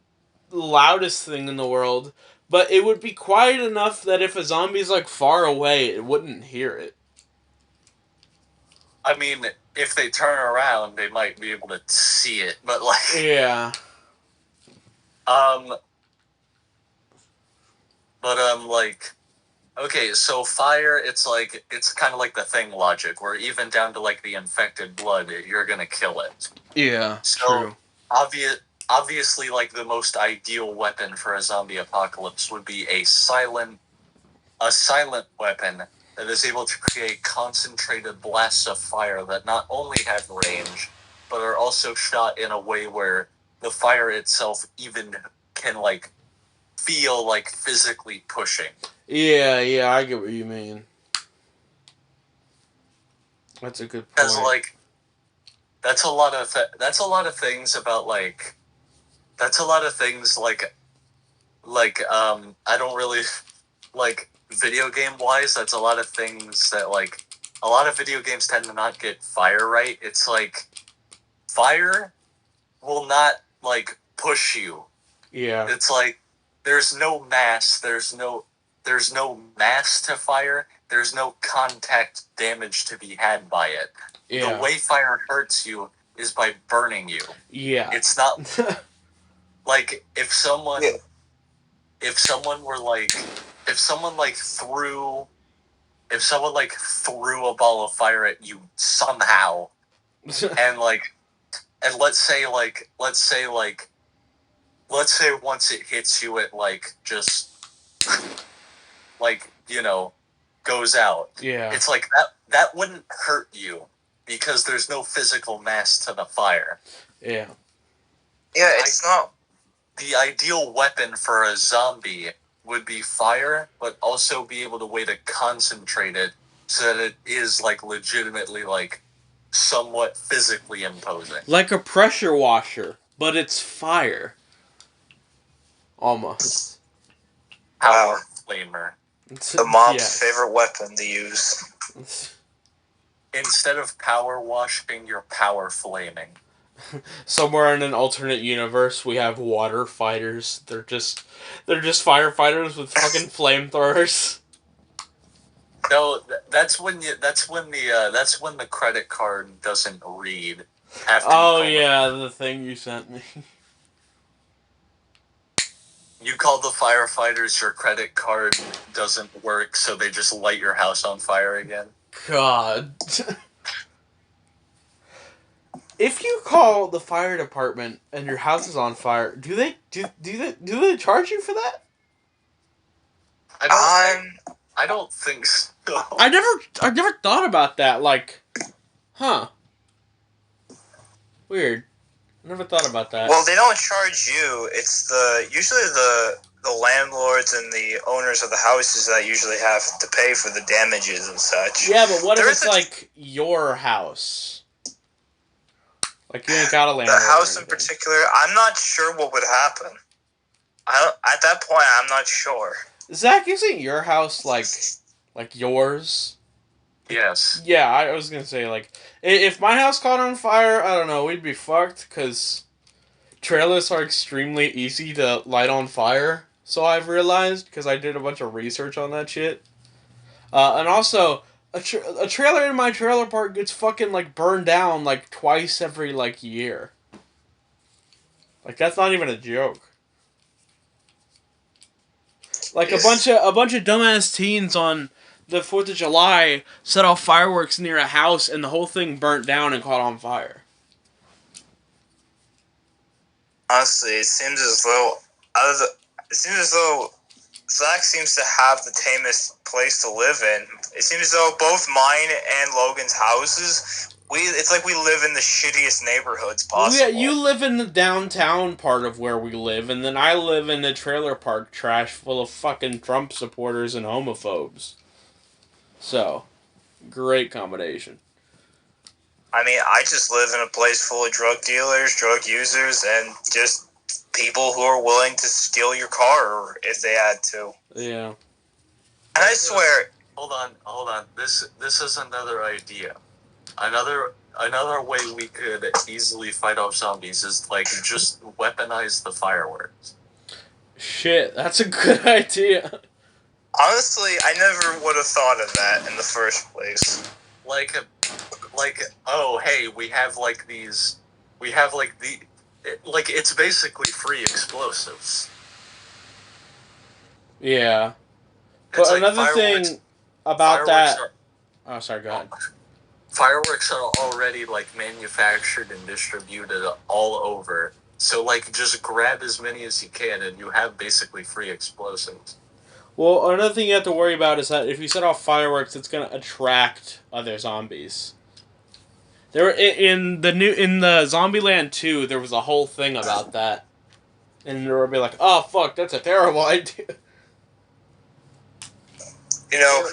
loudest thing in the world, but it would be quiet enough that if a zombie's like far away, it wouldn't hear it. I mean, if they turn around, they might be able to see it, but like, Yeah. like, okay, so fire, it's kind of like the Thing logic, where even down to like the infected blood, you're gonna kill it. Yeah. So, True. obviously, like the most ideal weapon for a zombie apocalypse would be a silent weapon that is able to create concentrated blasts of fire that not only have range, but are also shot in a way where the fire itself even can like feel like physically pushing. Yeah, I get what you mean. That's a good point. Because like that's a lot of things about like that's a lot of things like I don't really like video game wise. That's a lot of things that like a lot of video games tend to not get fire right. It's like fire will not like push you. Yeah. It's like there's no mass. There's no mass to fire. There's no contact damage to be had by it. Yeah. The way fire hurts you is by burning you. Yeah. It's not like if someone threw a ball of fire at you somehow and let's say once it hits you it like just like, you know, goes out. Yeah. It's like that wouldn't hurt you because there's no physical mass to the fire. Yeah. Yeah, it's not. The ideal weapon for a zombie would be fire, but also be able to way to concentrate it so that it is like legitimately like somewhat physically imposing. Like a pressure washer, but it's fire. Almost. Power flamer. The mob's favorite weapon to use. Instead of power washing, you're power flaming. Somewhere in an alternate universe, we have water fighters. They're just firefighters with fucking flamethrowers. No, that's when the credit card doesn't read. Oh yeah, the thing you sent me. You call the firefighters, your credit card doesn't work, so they just light your house on fire again. God. If you call the fire department and your house is on fire, do they charge you for that? I don't think so. I never thought about that. Like, huh? Weird. Never thought about that. Well, they don't charge you. It's usually the landlords and the owners of the houses that usually have to pay for the damages and such. Yeah, but what if it's like your house? Like you ain't got a landlord. The house in particular, I'm not sure what would happen. At that point, I'm not sure. Zach, isn't your house like yours? Yes. Yeah, I was gonna say like if my house caught on fire, I don't know, we'd be fucked because trailers are extremely easy to light on fire. So I've realized because I did a bunch of research on that shit, and also. A trailer in my trailer park gets fucking, like, burned down, like, twice every, like, year. Like, that's not even a joke. Like, Yes. a bunch of dumbass teens on the 4th of July set off fireworks near a house, and the whole thing burnt down and caught on fire. Honestly, it seems as though Zach seems to have the tamest place to live in. It seems as though both mine and Logan's houses, it's like we live in the shittiest neighborhoods possible. Yeah, you live in the downtown part of where we live, and then I live in the trailer park trash full of fucking Trump supporters and homophobes. So, great combination. I mean, I just live in a place full of drug dealers, drug users, and just people who are willing to steal your car if they had to. Yeah. And I swear... Hold on. This is another idea. Another way we could easily fight off zombies is, like, just weaponize the fireworks. Shit, that's a good idea. Honestly, I never would have thought of that in the first place. Like, oh hey, we have like it's basically free explosives. Yeah. It's But like another thing about that... Oh, sorry, go ahead. Fireworks are already like manufactured and distributed all over. So like just grab as many as you can and you have basically free explosives. Well, another thing you have to worry about is that if you set off fireworks, it's going to attract other zombies. There were in the Zombieland 2, there was a whole thing about that. And there would be like, "Oh fuck, that's a terrible idea." You know,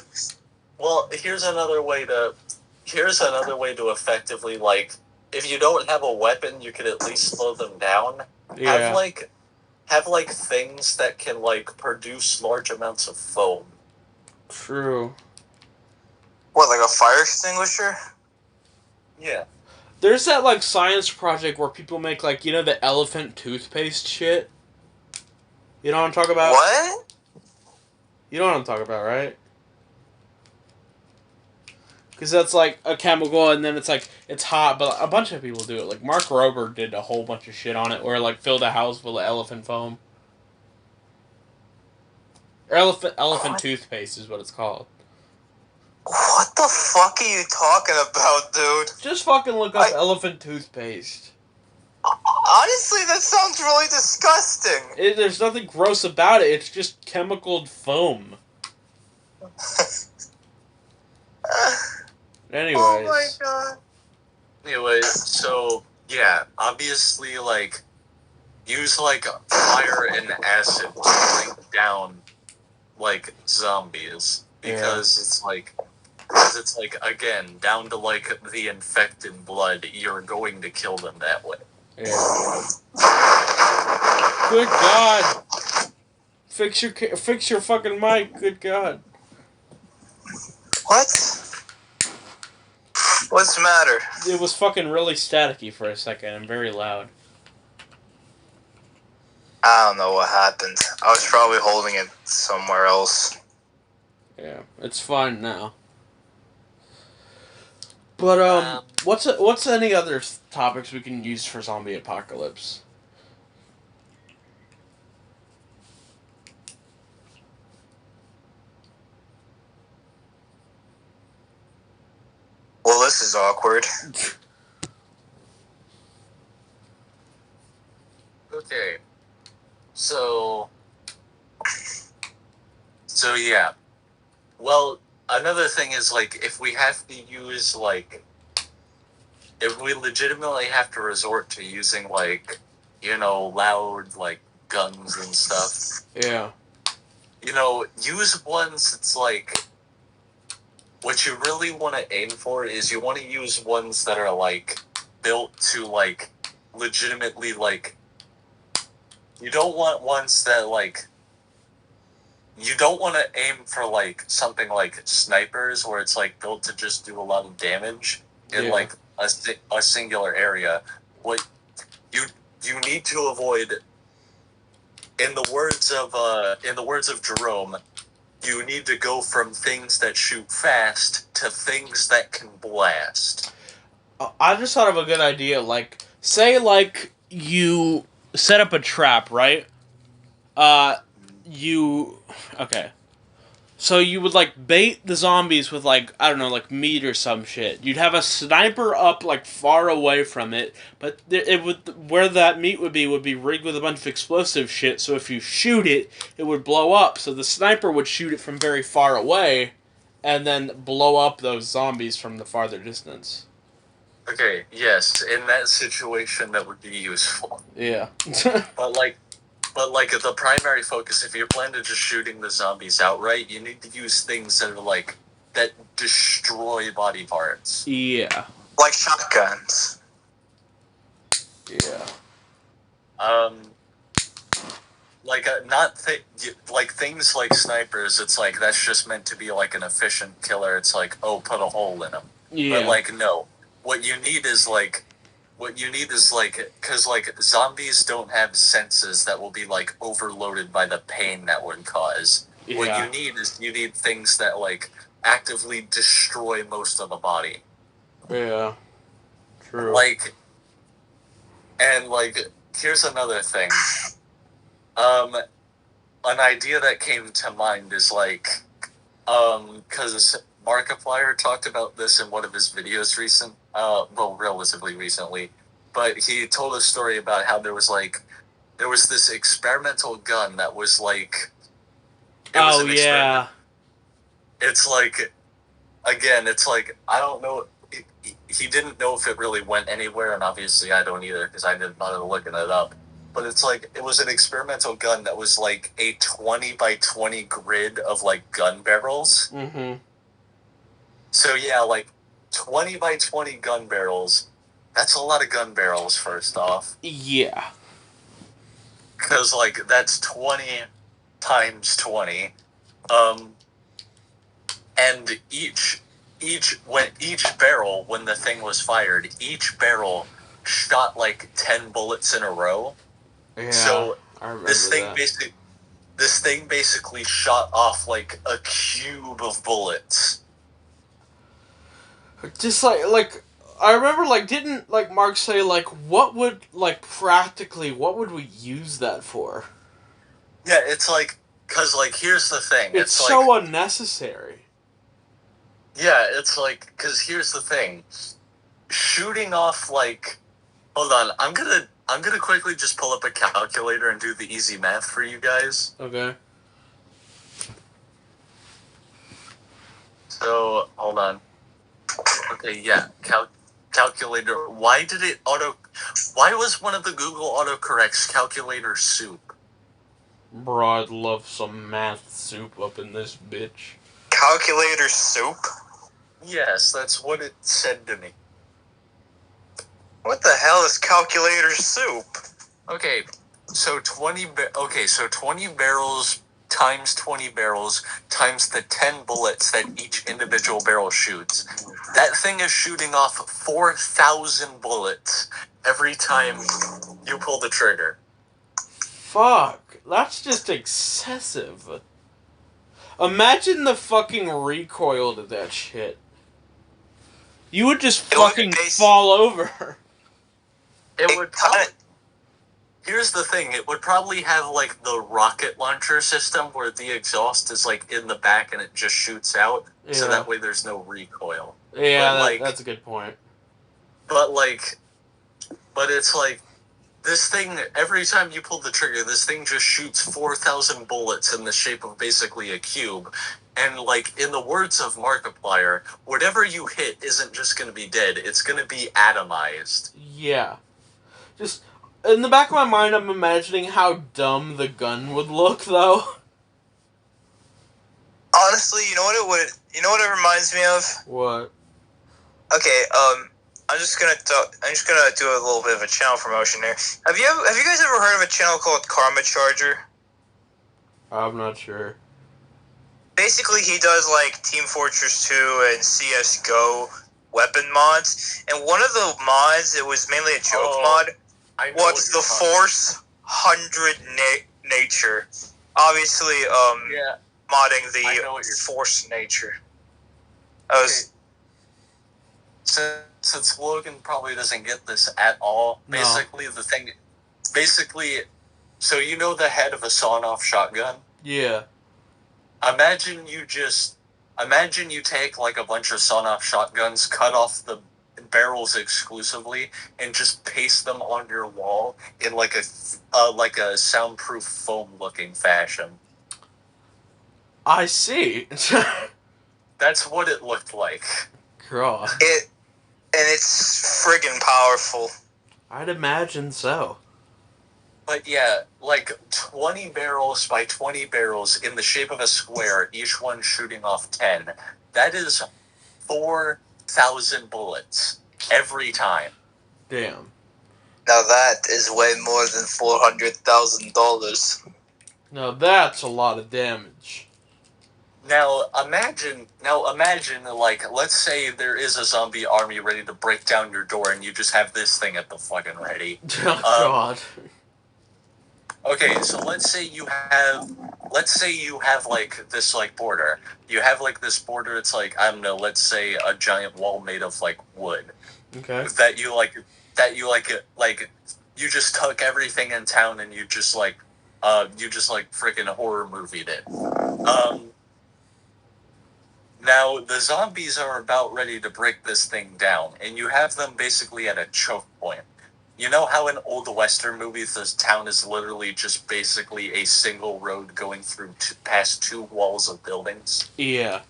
well, here's another way to effectively, like, if you don't have a weapon, you can at least slow them down. Yeah. Have things that can like produce large amounts of foam. True. what, like a fire extinguisher? Yeah. There's that like science project where people make like, you know, the elephant toothpaste shit. You know what I'm talking about? What? You know what I'm talking about, right? Because that's like a chemical, and then it's hot, but a bunch of people do it. Like Mark Rober did a whole bunch of shit on it, where like filled a house full of elephant foam. Elephant toothpaste is what it's called. What the fuck are you talking about, dude? Just fucking look up elephant toothpaste. Honestly, that sounds really disgusting. There's nothing gross about it. It's just chemicaled foam. Anyways. Oh my god. Anyways, so yeah, obviously like use like fire and acid to bring down like zombies because it's like again down to like the infected blood, you're going to kill them that way. Yeah. Good God. Fix your fucking mic. Good God. What? What's the matter? It was fucking really staticky for a second and very loud. I don't know what happened. I was probably holding it somewhere else. Yeah, it's fine now. But what's any other topics we can use for zombie apocalypse? Well, this is awkward. Okay. So yeah. Well, another thing is like if we legitimately have to resort to using like, you know, loud like guns and stuff. Yeah. You know, use ones that's like what you really want to aim for is you want to use ones that are like built to like legitimately like you don't want ones that like you don't want to aim for like something like snipers where it's like built to just do a lot of damage in like a singular area. What you need to avoid, in the words of Jerome, you need to go from things that shoot fast to things that can blast. I just thought of a good idea. Like, say, like, you set up a trap, right? Okay. So you would, like, bait the zombies with, like, I don't know, like, meat or some shit. You'd have a sniper up, like, far away from it, but where that meat would be rigged with a bunch of explosive shit, so if you shoot it, it would blow up. So the sniper would shoot it from very far away, and then blow up those zombies from the farther distance. Okay, yes, in that situation that would be useful. Yeah. But the primary focus, if you're planning to just shooting the zombies outright, you need to use things that are like that destroy body parts. Yeah. Like shotguns. Yeah. Like things like snipers. It's like that's just meant to be like an efficient killer. It's like, oh, put a hole in them. Yeah. But like no, what you need is like what you need is like, because like zombies don't have senses that will be like overloaded by the pain that would cause. What Yeah. you need is you need things that like actively destroy most of the body. Yeah. True. Like, and like, here's another thing. An idea that came to mind is like, because Markiplier talked about this in one of his videos relatively recently, but he told a story about how there was this experimental gun that was like, Oh yeah. it's like, again, it's like, I don't know, he didn't know if it really went anywhere, and obviously I don't either, because I didn't bother looking it up. But it's like, it was an experimental gun that was like a 20 by 20 grid of like gun barrels. Mm-hmm. So yeah, like 20 by 20 gun barrels. That's a lot of gun barrels, first off. Yeah. Because like that's 20 times 20. And each barrel, when the thing was fired, each barrel shot like 10 bullets in a row. Yeah. So I remember this thing that. this thing basically shot off like a cube of bullets. Just like I remember, like, didn't like Mark say like what would what would we use that for? Yeah, it's like, because like here's the thing. It's like, so unnecessary. yeah, it's like, because here's the thing. Shooting off like, hold on, I'm gonna quickly just pull up a calculator and do the easy math for you guys. Okay. So hold on. Okay, yeah, calculator. Why was one of the Google autocorrects calculator soup? Bro, I'd love some math soup up in this bitch. Calculator soup? Yes, that's what it said to me. What the hell is calculator soup? Okay, so 20 barrels times 20 barrels times the 10 bullets that each individual barrel shoots. That thing is shooting off 4,000 bullets every time you pull the trigger. Fuck, that's just excessive. Imagine the fucking recoil to that shit. You would just fucking fall over. It would probably... Here's the thing, it would probably have, like, the rocket launcher system where the exhaust is, like, in the back and it just shoots out, so that way there's no recoil. Yeah, that's a good point. But it's like, this thing, every time you pull the trigger, this thing just shoots 4,000 bullets in the shape of basically a cube. And, like, in the words of Markiplier, whatever you hit isn't just going to be dead, it's going to be atomized. Yeah. Just... in the back of my mind, I'm imagining how dumb the gun would look, though. Honestly, you know what it reminds me of? What? Okay, I'm just gonna do a little bit of a channel promotion here. Have you guys ever heard of a channel called Karma Charger? I'm not sure. Basically, he does like Team Fortress 2 and CS:GO weapon mods, and one of the mods, it was mainly a joke mod. What's the Force 100 nature? Obviously, modding the Force nature. Since Logan probably doesn't get this at all, basically, so you know the head of a sawn-off shotgun? Yeah. Imagine you take like a bunch of sawn-off shotguns, cut off the barrels exclusively, and just paste them on your wall in like a soundproof foam looking fashion. I see. That's what it looked like. God. It's friggin' powerful. I'd imagine so. But yeah, like 20 barrels by 20 barrels in the shape of a square, each one shooting off 10. That is 4,000 bullets every time. Damn. Now that is way more than $400,000. Now that's a lot of damage. Now imagine, like, let's say there is a zombie army ready to break down your door, and you just have this thing at the fucking ready. Oh God. Okay, so let's say you have like this like border. You have like this border. It's like, I don't know. Let's say a giant wall made of like wood Okay. that you just took everything in town and you just like freaking horror movied it. Now the zombies are about ready to break this thing down, and you have them basically at a choke point. You know how in old Western movies this town is literally just basically a single road going through past two walls of buildings? Yeah.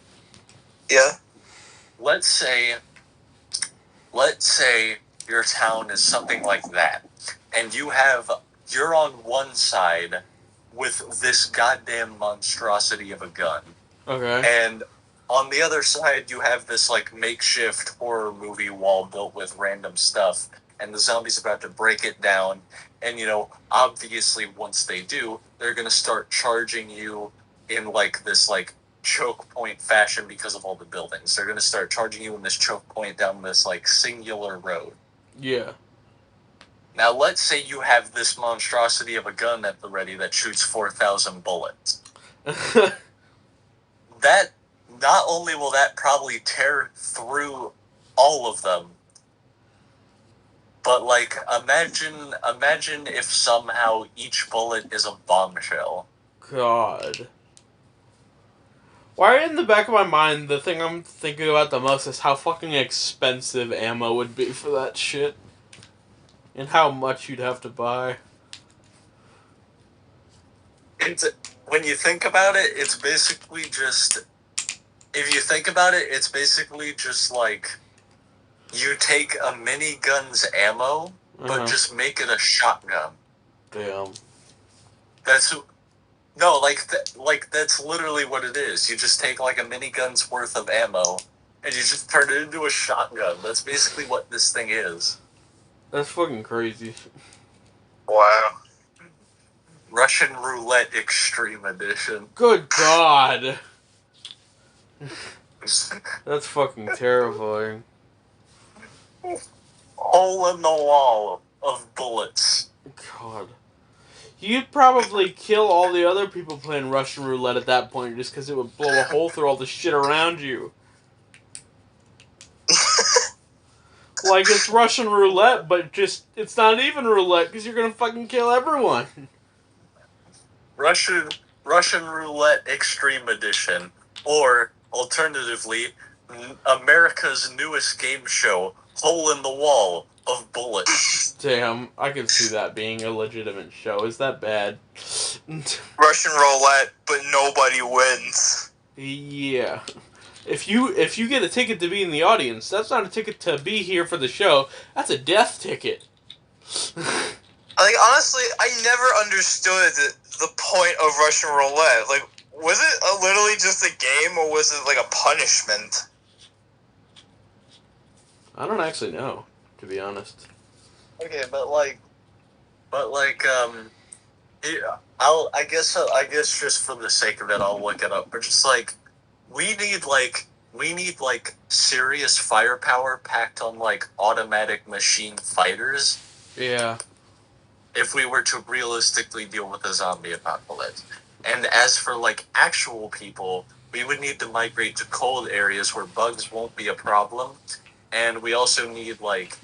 Yeah. Let's say your town is something like that, and you're on one side with this goddamn monstrosity of a gun, Okay. and on the other side you have this like makeshift horror movie wall built with random stuff, and the zombies about to break it down, and obviously once they do, they're gonna start charging you in like this like choke point fashion because of all the buildings. They're gonna start charging you in this choke point down this like singular road. Yeah. Now let's say you have this monstrosity of a gun at the ready that shoots 4,000 bullets. That not only will that probably tear through all of them, but like imagine if somehow each bullet is a bombshell. God. Why in the back of my mind, the thing I'm thinking about the most is how fucking expensive ammo would be for that shit. And how much you'd have to buy. When you think about it, it's basically just... If you think about it, it's basically just like... You take a minigun's ammo, but just make it a shotgun. Damn. That's literally what it is. You just take like a minigun's worth of ammo, and you just turn it into a shotgun. That's basically what this thing is. That's fucking crazy. Wow. Russian Roulette Extreme Edition. Good God. That's fucking terrifying. Hole in the wall of bullets. God. You'd probably kill all the other people playing Russian roulette at that point just because it would blow a hole through all the shit around you. Like, it's Russian roulette, but just, it's not even roulette because you're gonna fucking kill everyone. Russian Roulette Extreme Edition. Or, alternatively, America's newest game show, Hole in the Wall of Bullets. Damn, I can see that being a legitimate show. Is that bad? Russian roulette, but nobody wins. Yeah. If you get a ticket to be in the audience, that's not a ticket to be here for the show. That's a death ticket. Like, honestly, I never understood the point of Russian roulette. Like, was it literally just a game, or was it like a punishment? I don't actually know, to be honest. Okay, I guess just for the sake of it, I'll look it up. But just like, we need serious firepower packed on like automatic machine fighters Yeah. if we were to realistically deal with a zombie apocalypse. And as for like actual people, we would need to migrate to cold areas where bugs won't be a problem, and we also need like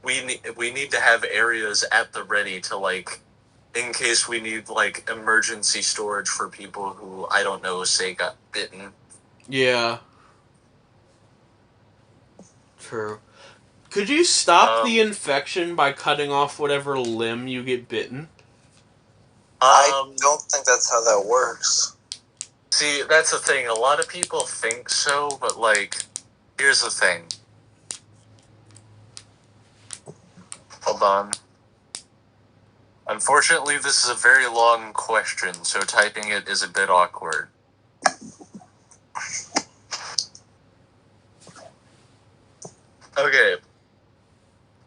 we need to have areas at the ready to like, in case we need like emergency storage for people who, I don't know, say got bitten. Yeah. True. Could you stop the infection by cutting off whatever limb you get bitten? I don't think that's how that works. See, that's the thing. A lot of people think so, but like, here's the thing. Hold on. Unfortunately, this is a very long question, so typing it is a bit awkward. Okay.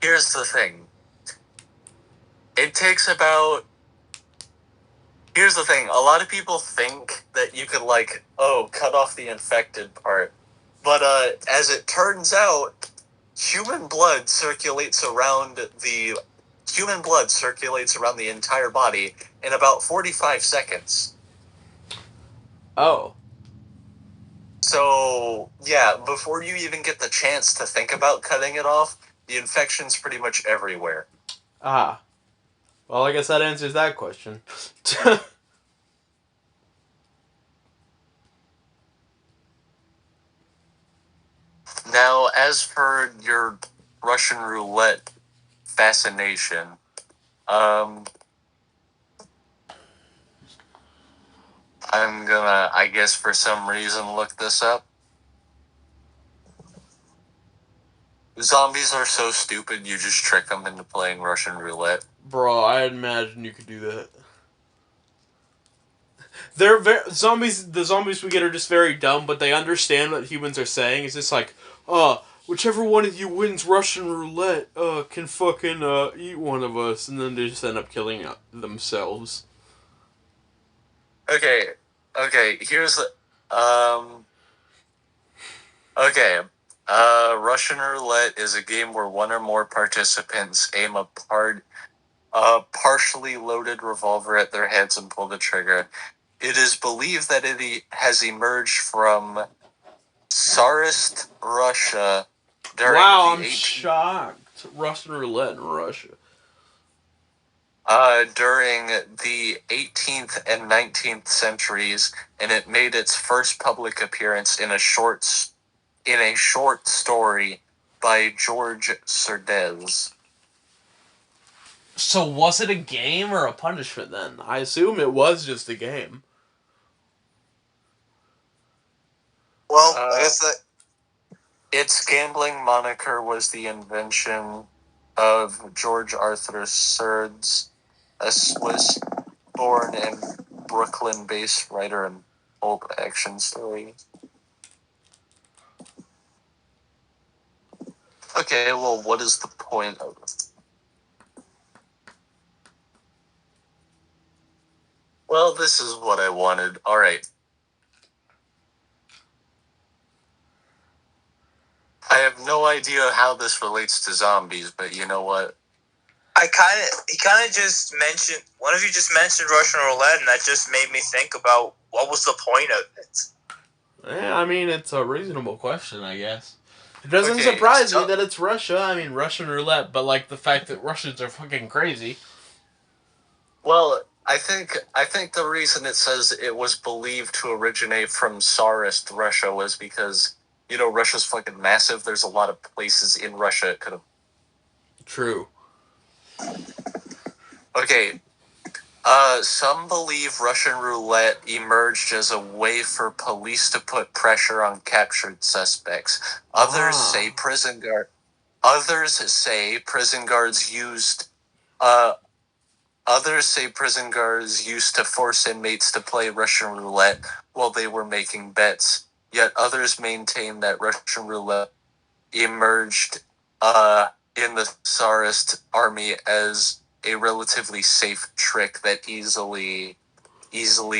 Here's the thing. It takes about Here's the thing. A lot of people think that you could, like, cut off the infected part. But, as it turns out, human blood circulates around the entire body in about 45 seconds. Oh. So, yeah, before you even get the chance to think about cutting it off, the infection's pretty much everywhere. Ah. Well, I guess that answers that question. Now, as for your Russian roulette fascination, I'm gonna, I guess for some reason, look this up. Zombies are so stupid, you just trick them into playing Russian roulette. Bro, I imagine you could do that. They're zombies. The zombies we get are just very dumb, but they understand what humans are saying. It's just like, whichever one of you wins Russian roulette, can fucking eat one of us, and then they just end up killing themselves. Okay, here's the, okay, Russian roulette is a game where one or more participants aim a partially loaded revolver at their heads and pull the trigger. It is believed that it has emerged from Tsarist Russia during Wow, the I'm shocked. Russian roulette in Russia. during the 18th and 19th centuries, and it made its first public appearance in a short story by George Serdez. So was it a game or a punishment then? I assume it was just a game. Well, I guess that. Its gambling moniker was the invention of George Arthur Serdez, a Swiss-born and Brooklyn-based writer and pulp action story. Okay, well, what is the point of it? Well, this is what I wanted. All right. I have no idea how this relates to zombies, but you know what? He kind of just mentioned, one of you just mentioned Russian roulette, and that just made me think about what was the point of it. Yeah, I mean, it's a reasonable question, I guess. It doesn't Okay, surprise me that it's Russia. I mean, Russian roulette, but like the fact that Russians are fucking crazy. Well, I think the reason it says it was believed to originate from Tsarist Russia was because, you know, Russia's fucking massive. There's a lot of places in Russia it could have. True. Okay. Some believe Russian roulette emerged as a way for police to put pressure on captured suspects. Others say prison guards used to force inmates to play Russian roulette while they were making bets. Yet others maintain that Russian roulette emerged in the Tsarist army as a relatively safe trick that easily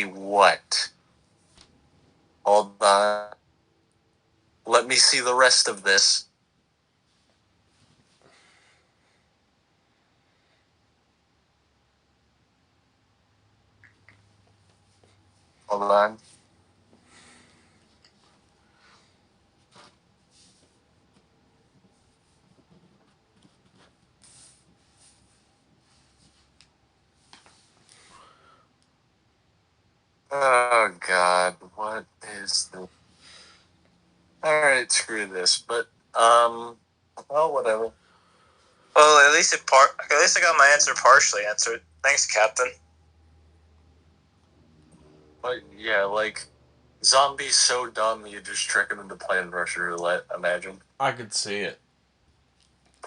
what? Hold on. Let me see the rest of this. Hold on. Oh God, what is the? All right, screw this. But well, whatever. Well, at least I got my answer partially answered. Thanks, Captain. But yeah, like zombies so dumb you just trick them into playing Russian roulette. Imagine. I could see it.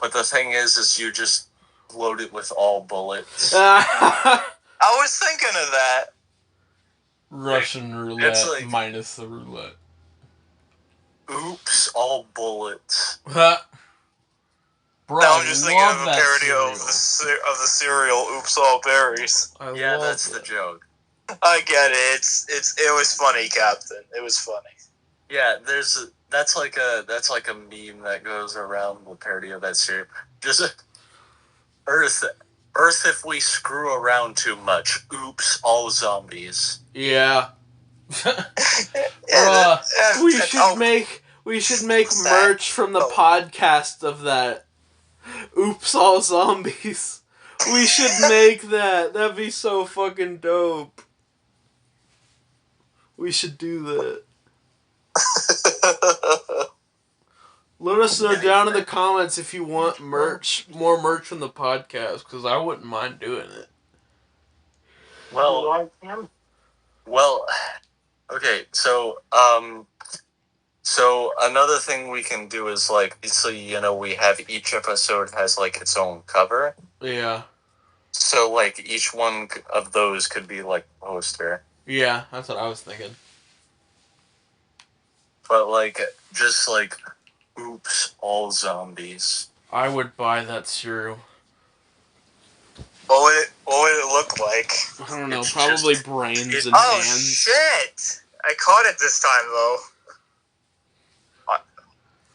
But the thing is you just load it with all bullets. I was thinking of that. Russian roulette like, minus the roulette. Oops, all bullets. Bro, now I'm just thinking of a parody cereal. of the cereal Oops All Berries. Yeah, that's the joke. I get it. It was funny, Captain. It was funny. Yeah, that's like a meme that goes around the parody of that series. Just Earth if we screw around too much. Oops, all zombies. Yeah. Yeah, We should make merch from the podcast of that. Oops, all zombies. We should make that. That'd be so fucking dope. We should do that. Let us know down in the comments if you want merch, more merch from the podcast, because I wouldn't mind doing it. Well, okay, so another thing we can do is like, obviously, we have each episode has like its own cover. Yeah. So like each one of those could be like a poster. Yeah, that's what I was thinking. But like, just like, oops, all zombies. I would buy that cereal. What would it look like? I don't know, It's probably just- brains and Oh hands. shit! I caught it this time though.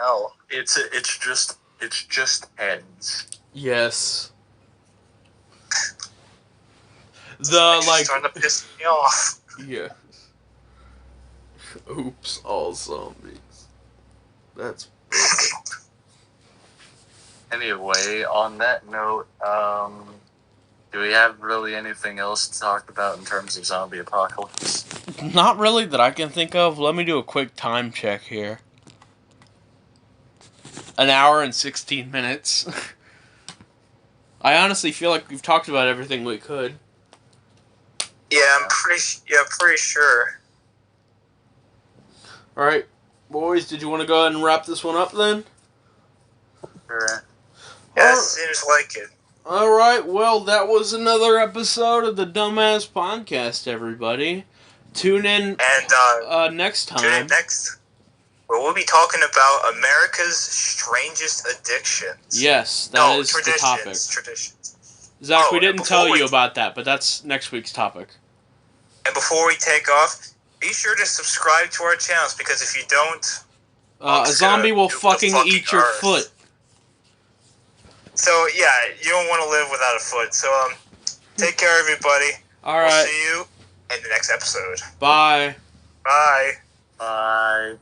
Oh. It's just heads. Yes. It's like, starting to piss me off. yeah. Oops, all zombies. That's Anyway, on that note, do we have really anything else to talk about in terms of zombie apocalypse? not really that I can think of. Let me do a quick time check here. 1 hour and 16 minutes. I honestly feel like we've talked about everything we could. Yeah, I'm pretty sure. Alright, boys, did you want to go ahead and wrap this one up then? Sure. Yeah, it seems like it. Alright, well, that was another episode of the Dumbass Podcast, everybody. Tune in And next tune in time. next, where we'll be talking about America's strangest addictions. Yes, that is the topic. Traditions. Zach, Oh, we and didn't before tell we- you about that, but that's next week's topic. And before we take off, be sure to subscribe to our channels, because if you don't, A zombie will nuke the fucking eat your Earth. foot. So yeah, you don't want to live without a foot. So take care, everybody. We'll Alright, see you in the next episode. bye. Bye. Bye.